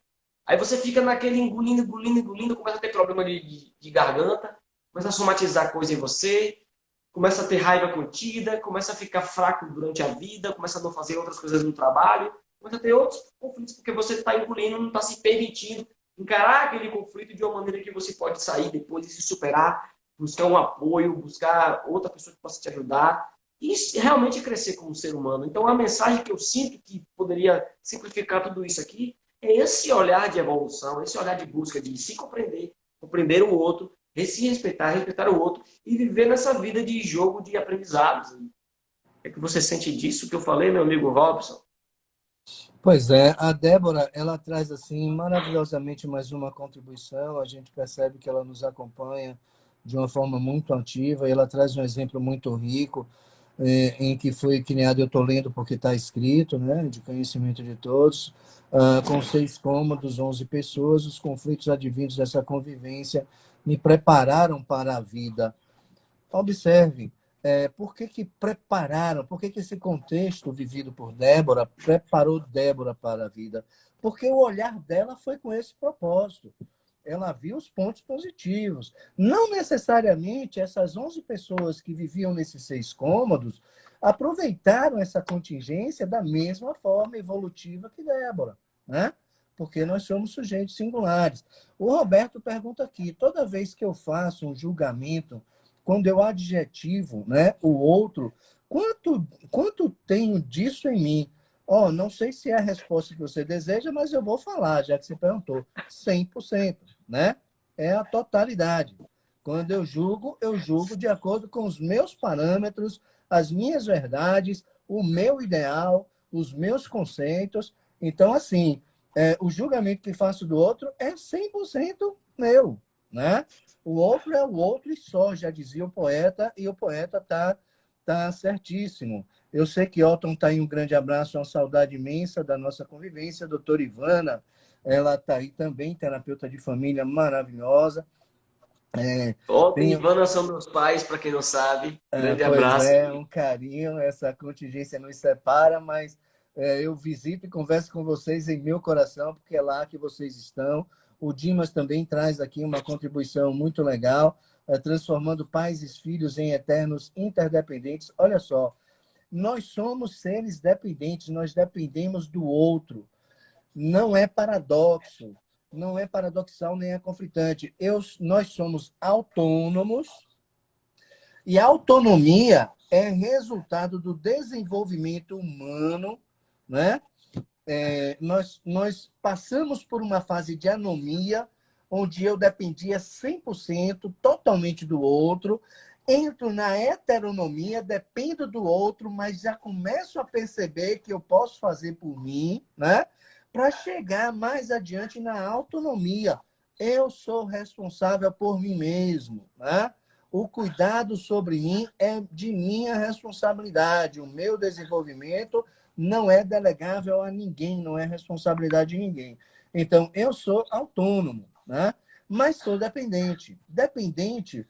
[SPEAKER 1] Aí você fica naquele engolindo, começa a ter problema de garganta, começa a somatizar coisa em você, começa a ter raiva contida, começa a ficar fraco durante a vida, começa a não fazer outras coisas no trabalho. começa a ter outros conflitos, porque você está incluindo, não está se permitindo encarar aquele conflito de uma maneira que você pode sair depois e se superar, buscar um apoio, buscar outra pessoa que possa te ajudar e realmente crescer como ser humano. Então, a mensagem que eu sinto que poderia simplificar tudo isso aqui é esse olhar de evolução, esse olhar de busca de se compreender, compreender o outro, se respeitar, respeitar o outro e viver nessa vida de jogo de aprendizados. É que você sente disso que eu falei, meu amigo Robson?
[SPEAKER 2] Pois é, a Débora, ela traz assim maravilhosamente mais uma contribuição. A gente percebe que ela nos acompanha de uma forma muito ativa e ela traz um exemplo muito rico em que foi criado, eu estou lendo porque está escrito, né, de conhecimento de todos, com 6 cômodos, 11 pessoas, os conflitos advindos dessa convivência me prepararam para a vida. Observe, por que que prepararam, por que que esse contexto vivido por Débora preparou Débora para a vida? Porque o olhar dela foi com esse propósito. Ela viu os pontos positivos. Não necessariamente essas 11 pessoas que viviam nesses 6 cômodos aproveitaram essa contingência da mesma forma evolutiva que Débora, né? Porque nós somos sujeitos singulares. O Roberto pergunta aqui, toda vez que eu faço um julgamento, quando eu adjetivo, né, o outro, quanto tenho disso em mim? Oh, não sei se é a resposta que você deseja, mas eu vou falar, já que você perguntou. 100%, né? É a totalidade. Quando eu julgo de acordo com os meus parâmetros, as minhas verdades, o meu ideal, os meus conceitos. Então, assim, o julgamento que faço do outro é 100% meu, né? O outro é o outro e só, já dizia o poeta, e o poeta tá certíssimo. Eu sei que Otton está aí, um grande abraço, uma saudade imensa da nossa convivência. A doutora Ivana, ela está aí também, terapeuta de família maravilhosa.
[SPEAKER 1] Otto e
[SPEAKER 2] Tem,
[SPEAKER 1] Ivana são meus pais, para quem não sabe. Grande
[SPEAKER 2] pois
[SPEAKER 1] abraço.
[SPEAKER 2] é, um carinho, essa contingência nos separa, mas eu visito e converso com vocês em meu coração, porque é lá que vocês estão. O Dimas também traz aqui uma contribuição muito legal, transformando pais e filhos em eternos interdependentes. Olha só, nós somos seres dependentes, nós dependemos do outro. Não é paradoxo, não é paradoxal nem é conflitante. Nós somos autônomos e a autonomia é resultado do desenvolvimento humano, né? Nós passamos por uma fase de anomia, onde eu dependia 100% totalmente do outro, entro na heteronomia, dependo do outro, mas já começo a perceber que eu posso fazer por mim, né? Para chegar mais adiante na autonomia. Eu sou responsável por mim mesmo, né? O cuidado sobre mim é de minha responsabilidade, o meu desenvolvimento não é delegável a ninguém, não é responsabilidade de ninguém. Então, eu sou autônomo, né? Mas sou dependente. Dependente,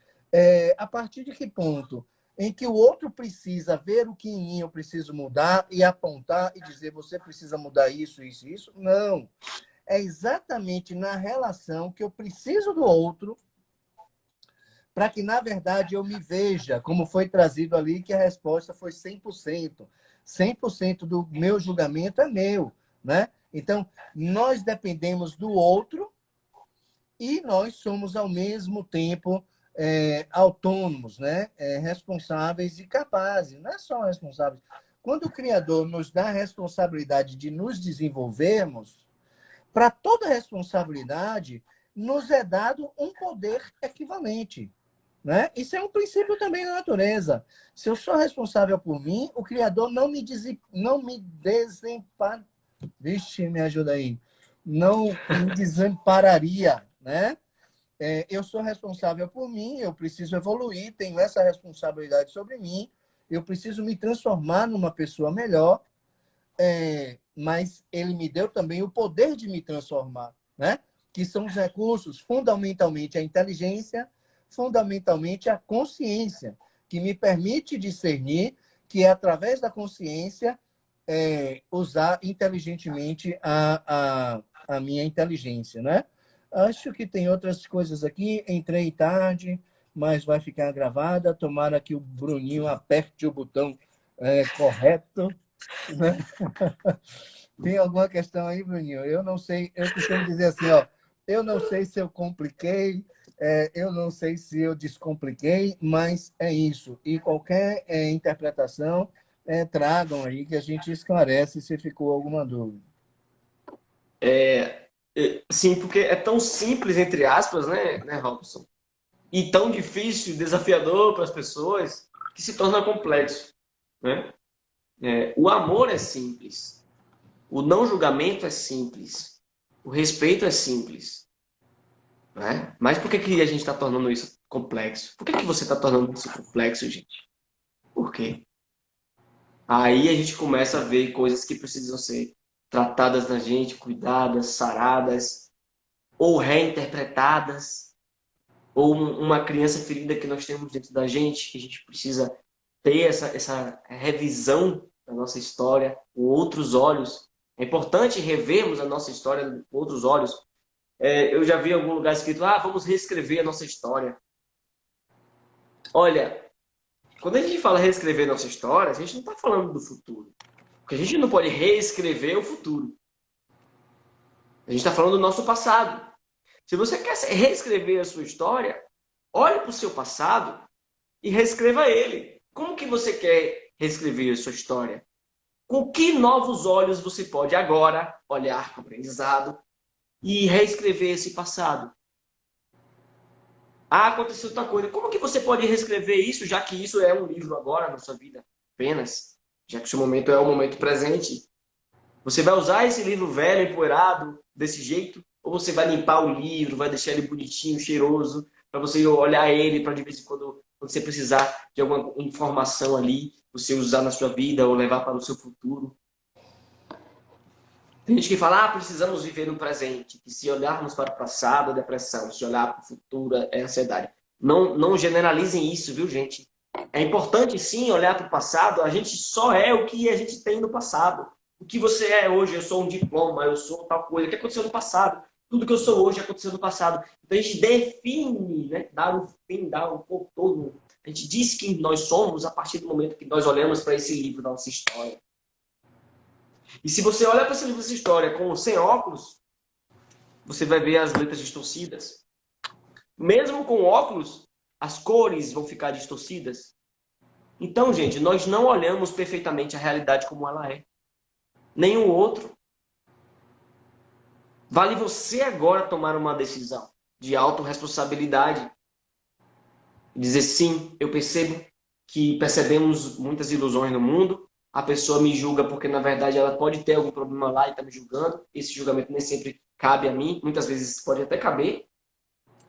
[SPEAKER 2] a partir de que ponto? Em que o outro precisa ver o que em mim eu preciso mudar e apontar e dizer, você precisa mudar isso, isso, isso? Não. É exatamente na relação que eu preciso do outro para que, na verdade, eu me veja, como foi trazido ali, que a resposta foi 100%. 100% do meu julgamento é meu, né? Então, nós dependemos do outro e nós somos, ao mesmo tempo, autônomos, né? Responsáveis e capazes. Não é só responsáveis. Quando o Criador nos dá a responsabilidade de nos desenvolvermos, para toda responsabilidade, nos é dado um poder equivalente. Né? Isso é um princípio também da natureza. Se eu sou responsável por mim, o Criador não me desempara. Vixe, me ajuda aí. Não me desampararia. Né? Eu sou responsável por mim, eu preciso evoluir, tenho essa responsabilidade sobre mim, eu preciso me transformar numa pessoa melhor, mas ele me deu também o poder de me transformar, né? Que são os recursos, fundamentalmente a inteligência, fundamentalmente a consciência, que me permite discernir que é através da consciência usar inteligentemente a minha inteligência, né? Acho que tem outras coisas aqui, entrei tarde, mas vai ficar gravada, tomara que o Bruninho aperte o botão correto. Né? Tem alguma questão aí, Bruninho? Eu não sei, eu costumo dizer assim, ó, eu não sei se eu compliquei, eu não sei se eu descompliquei, mas é isso. E qualquer interpretação, tragam aí que a gente esclarece se ficou alguma dúvida.
[SPEAKER 1] Sim, porque é tão simples, entre aspas, né, Robson? E tão difícil, desafiador para as pessoas, que se torna complexo, né? O amor é simples, o não julgamento é simples, o respeito é simples, né? Mas por que que a gente está tornando isso complexo? Por que que você está tornando isso complexo, gente? Por quê? Aí a gente começa a ver coisas que precisam ser tratadas na gente, cuidadas, saradas, ou reinterpretadas, ou uma criança ferida que nós temos dentro da gente, que a gente precisa ter essa revisão da nossa história com outros olhos. É importante revermos a nossa história com outros olhos. Eu já vi em algum lugar escrito, vamos reescrever a nossa história. Olha, quando a gente fala reescrever a nossa história, a gente não está falando do futuro. Porque a gente não pode reescrever o futuro. A gente está falando do nosso passado. Se você quer reescrever a sua história, olhe para o seu passado e reescreva ele. Como que você quer reescrever a sua história? Com que novos olhos você pode agora olhar para o aprendizado e reescrever esse passado? Aconteceu tal coisa. Como que você pode reescrever isso, já que isso é um livro agora na sua vida apenas? Já que o seu momento é o momento presente. Você vai usar esse livro velho, empoeirado, desse jeito? Ou você vai limpar o livro, vai deixar ele bonitinho, cheiroso, para você olhar ele, para de vez em quando você precisar de alguma informação ali, você usar na sua vida ou levar para o seu futuro? Tem gente que fala, precisamos viver no presente, que se olharmos para o passado é depressão, se olhar para o futuro é ansiedade. Não, não generalizem isso, viu, gente? É importante, sim, olhar para o passado. A gente só é o que a gente tem no passado. O que você é hoje, eu sou um diploma, eu sou tal coisa. O que aconteceu no passado? Tudo que eu sou hoje aconteceu no passado. Então a gente define, né? Dar um fim, dar um contorno. A gente diz quem nós somos a partir do momento que nós olhamos para esse livro da nossa história. E se você olha para esse livro dessa história sem óculos, você vai ver as letras distorcidas. Mesmo com óculos, as cores vão ficar distorcidas. Então, gente, nós não olhamos perfeitamente a realidade como ela é. Nem o outro. Vale você agora tomar uma decisão de autorresponsabilidade. Dizer sim, eu percebo que percebemos muitas ilusões no mundo. A pessoa me julga porque, na verdade, ela pode ter algum problema lá e está me julgando. Esse julgamento nem sempre cabe a mim. Muitas vezes pode até caber.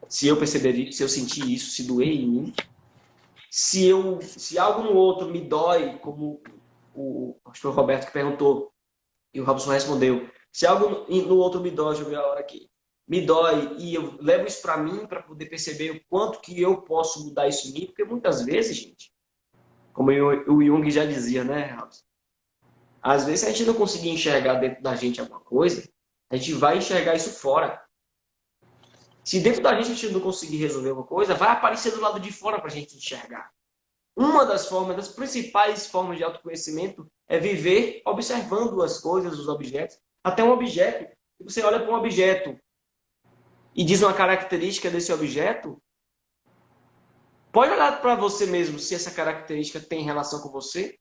[SPEAKER 1] Se eu perceber isso, se eu sentir isso, se doer em mim. Se algo no outro me dói, como acho que foi o Roberto que perguntou, e o Robson respondeu. Se algo no outro me dói, deixa eu ver a hora aqui. Me dói e eu levo isso para mim para poder perceber o quanto que eu posso mudar isso em mim. Porque muitas vezes, gente, como o Jung já dizia, né, Robson? Às vezes, se a gente não conseguir enxergar dentro da gente alguma coisa, a gente vai enxergar isso fora. Se dentro da gente a gente não conseguir resolver alguma coisa, vai aparecer do lado de fora para a gente enxergar. Uma das formas, das principais formas de autoconhecimento é viver observando as coisas, os objetos. Até um objeto. Você olha para um objeto e diz uma característica desse objeto, pode olhar para você mesmo se essa característica tem relação com você.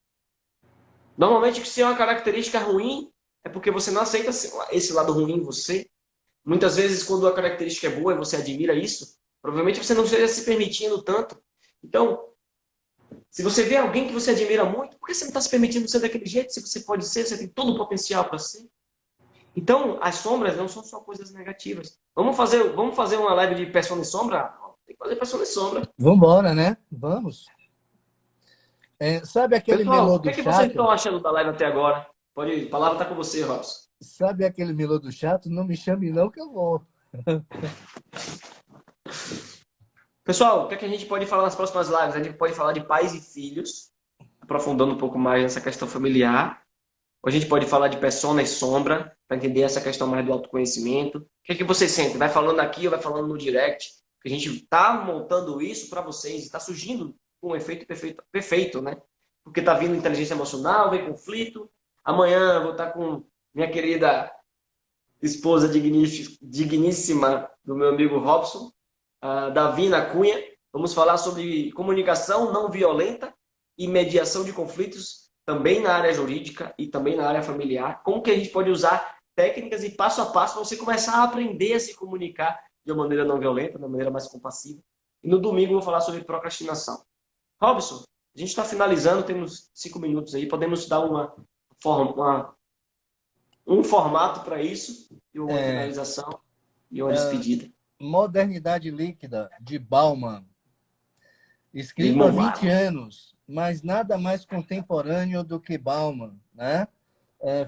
[SPEAKER 1] Normalmente, se é uma característica ruim, é porque você não aceita esse lado ruim em você. Muitas vezes, quando a característica é boa e você admira isso, provavelmente você não esteja se permitindo tanto. Então, se você vê alguém que você admira muito, por que você não está se permitindo ser daquele jeito? Se você pode ser, você tem todo o potencial para ser. Então, as sombras não são só coisas negativas. Vamos fazer uma live de persona e sombra? Tem que fazer persona e sombra.
[SPEAKER 2] Vamos embora, né? Vamos. Sabe aquele
[SPEAKER 1] Pessoal,
[SPEAKER 2] melô
[SPEAKER 1] o que
[SPEAKER 2] do
[SPEAKER 1] é que vocês
[SPEAKER 2] chato?
[SPEAKER 1] estão achando da live até agora? A palavra está com você, Robson.
[SPEAKER 2] Sabe aquele melô do chato? Não me chame não que eu vou.
[SPEAKER 1] Pessoal, o que é que a gente pode falar nas próximas lives? A gente pode falar de pais e filhos, aprofundando um pouco mais essa questão familiar. Ou a gente pode falar de persona e sombra, para entender essa questão mais do autoconhecimento. O que é que vocês sentem? Vai falando aqui ou vai falando no direct? A gente está montando isso para vocês, está surgindo um efeito perfeito, né? Porque está vindo inteligência emocional, vem conflito, Amanhã eu vou estar com minha querida esposa digníssima do meu amigo Robson, a Davina Cunha. Vamos falar sobre comunicação não violenta e mediação de conflitos, também na área jurídica e também na área familiar. Como que a gente pode usar técnicas e passo a passo para você começar a aprender a se comunicar de uma maneira não violenta, de uma maneira mais compassiva. E no domingo eu vou falar sobre procrastinação. Robson, a gente está finalizando, temos 5 minutos aí, podemos dar um formato para isso, e uma
[SPEAKER 2] É,
[SPEAKER 1] finalização e uma despedida.
[SPEAKER 2] Modernidade Líquida, de Bauman. Escrito há
[SPEAKER 1] Irmão
[SPEAKER 2] 20
[SPEAKER 1] Marlon.
[SPEAKER 2] anos, mas nada mais contemporâneo do que Bauman, né?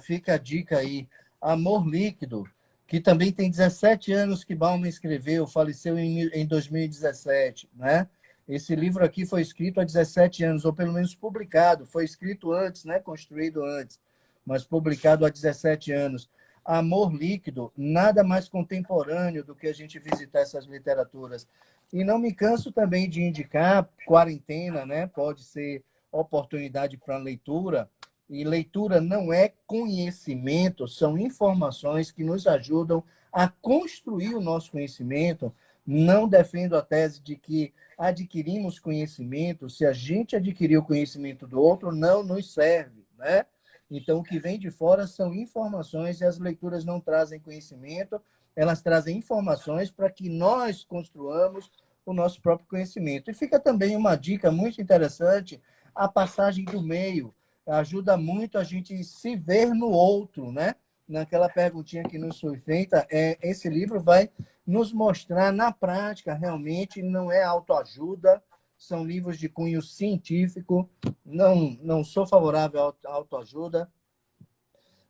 [SPEAKER 2] Fica a dica aí. Amor Líquido, que também tem 17 anos que Bauman escreveu, faleceu em 2017, né? Esse livro aqui foi escrito há 17 anos, ou pelo menos publicado, foi escrito antes, né? Construído antes, mas publicado há 17 anos. Amor Líquido, nada mais contemporâneo do que a gente visitar essas literaturas. E não me canso também de indicar, quarentena, né? Pode ser oportunidade para leitura, e leitura não é conhecimento, são informações que nos ajudam a construir o nosso conhecimento. Não defendo a tese de que adquirimos conhecimento, se a gente adquirir o conhecimento do outro, não nos serve, né? Então, o que vem de fora são informações e as leituras não trazem conhecimento, elas trazem informações para que nós construamos o nosso próprio conhecimento. E fica também uma dica muito interessante, a passagem do meio ajuda muito a gente se ver no outro, né? Naquela perguntinha que nos foi feita, esse livro vai nos mostrar na prática, realmente, não é autoajuda, são livros de cunho científico, não sou favorável à autoajuda,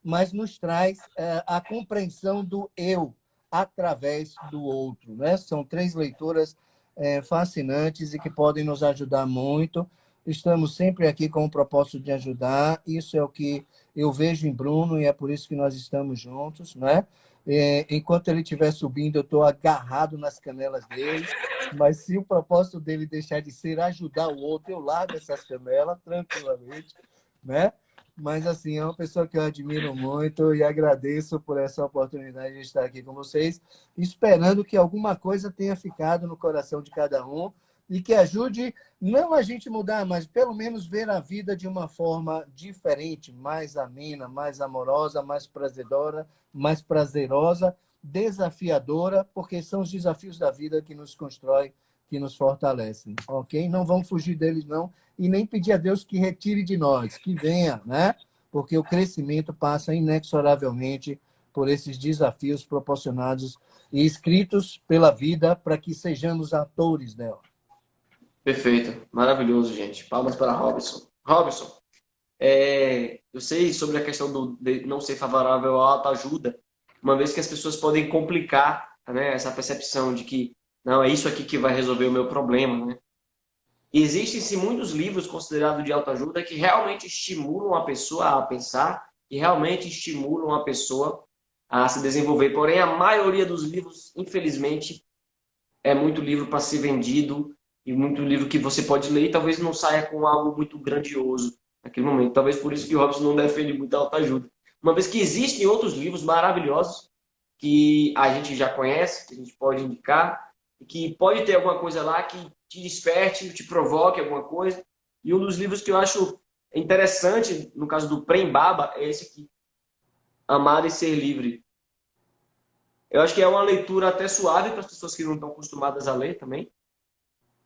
[SPEAKER 2] mas nos traz a compreensão do eu através do outro, né? São 3 leituras fascinantes e que podem nos ajudar muito. Estamos sempre aqui com o propósito de ajudar. Isso é o que eu vejo em Bruno e é por isso que nós estamos juntos, né? Enquanto ele estiver subindo, eu estou agarrado nas canelas dele. Mas se o propósito dele deixar de ser ajudar o outro, eu largo essas canelas tranquilamente, né? Mas, assim, é uma pessoa que eu admiro muito e agradeço por essa oportunidade de estar aqui com vocês, esperando que alguma coisa tenha ficado no coração de cada um e que ajude não a gente mudar, mas pelo menos ver a vida de uma forma diferente, mais amena, mais amorosa, mais prazerosa, desafiadora, porque são os desafios da vida que nos constrói, que nos fortalecem, ok? Não vamos fugir deles, não, e nem pedir a Deus que retire de nós, que venha, né? Porque o crescimento passa inexoravelmente por esses desafios proporcionados e escritos pela vida para que sejamos atores dela.
[SPEAKER 1] Perfeito. Maravilhoso, gente. Palmas para Robson. Robson, eu sei sobre a questão de não ser favorável à autoajuda, uma vez que as pessoas podem complicar, né, essa percepção de que não, é isso aqui que vai resolver o meu problema, né? E existem-se muitos livros considerados de autoajuda que realmente estimulam a pessoa a pensar e realmente estimulam a pessoa a se desenvolver. Porém, a maioria dos livros, infelizmente, é muito livro para ser vendido e muito livro que você pode ler e talvez não saia com algo muito grandioso naquele momento. Talvez por isso que o Robson não defende muito a autoajuda. Uma vez que existem outros livros maravilhosos que a gente já conhece, que a gente pode indicar, e que pode ter alguma coisa lá que te desperte, te provoque alguma coisa. E um dos livros que eu acho interessante, no caso do Prem Baba, é esse aqui, Amar e Ser Livre. Eu acho que é uma leitura até suave para as pessoas que não estão acostumadas a ler também.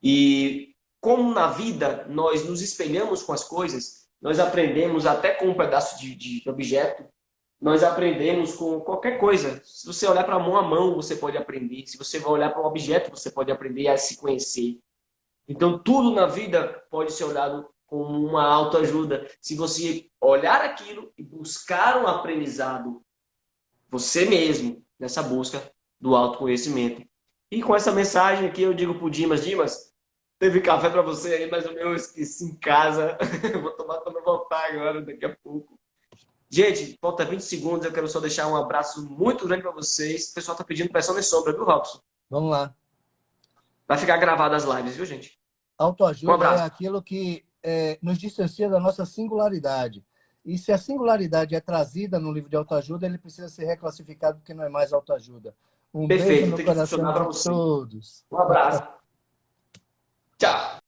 [SPEAKER 1] E como na vida nós nos espelhamos com as coisas, nós aprendemos até com um pedaço de objeto, nós aprendemos com qualquer coisa. Se você olhar para a mão, você pode aprender. Se você vai olhar para um objeto, você pode aprender a se conhecer. Então, tudo na vida pode ser olhado como uma autoajuda. Se você olhar aquilo e buscar um aprendizado, você mesmo, nessa busca do autoconhecimento. E com essa mensagem aqui, eu digo para o Dimas, Dimas, teve café para você aí, mas o meu eu esqueci em casa. Vou tomar quando eu voltar agora, daqui a pouco. Gente, falta 20 segundos. Eu quero só deixar um abraço muito grande para vocês. O pessoal tá pedindo pressão de sombra, viu, Robson?
[SPEAKER 2] Vamos lá.
[SPEAKER 1] Vai ficar gravado as lives, viu, gente? Um
[SPEAKER 2] Autoajuda é
[SPEAKER 1] abraço.
[SPEAKER 2] aquilo que nos distancia da nossa singularidade. E se a singularidade é trazida no livro de autoajuda, ele precisa ser reclassificado porque não é mais autoajuda. Um beijo
[SPEAKER 1] Perfeito,
[SPEAKER 2] no
[SPEAKER 1] tem que
[SPEAKER 2] coração
[SPEAKER 1] funcionar para
[SPEAKER 2] de
[SPEAKER 1] você.
[SPEAKER 2] todos.
[SPEAKER 1] Um abraço. Tchau.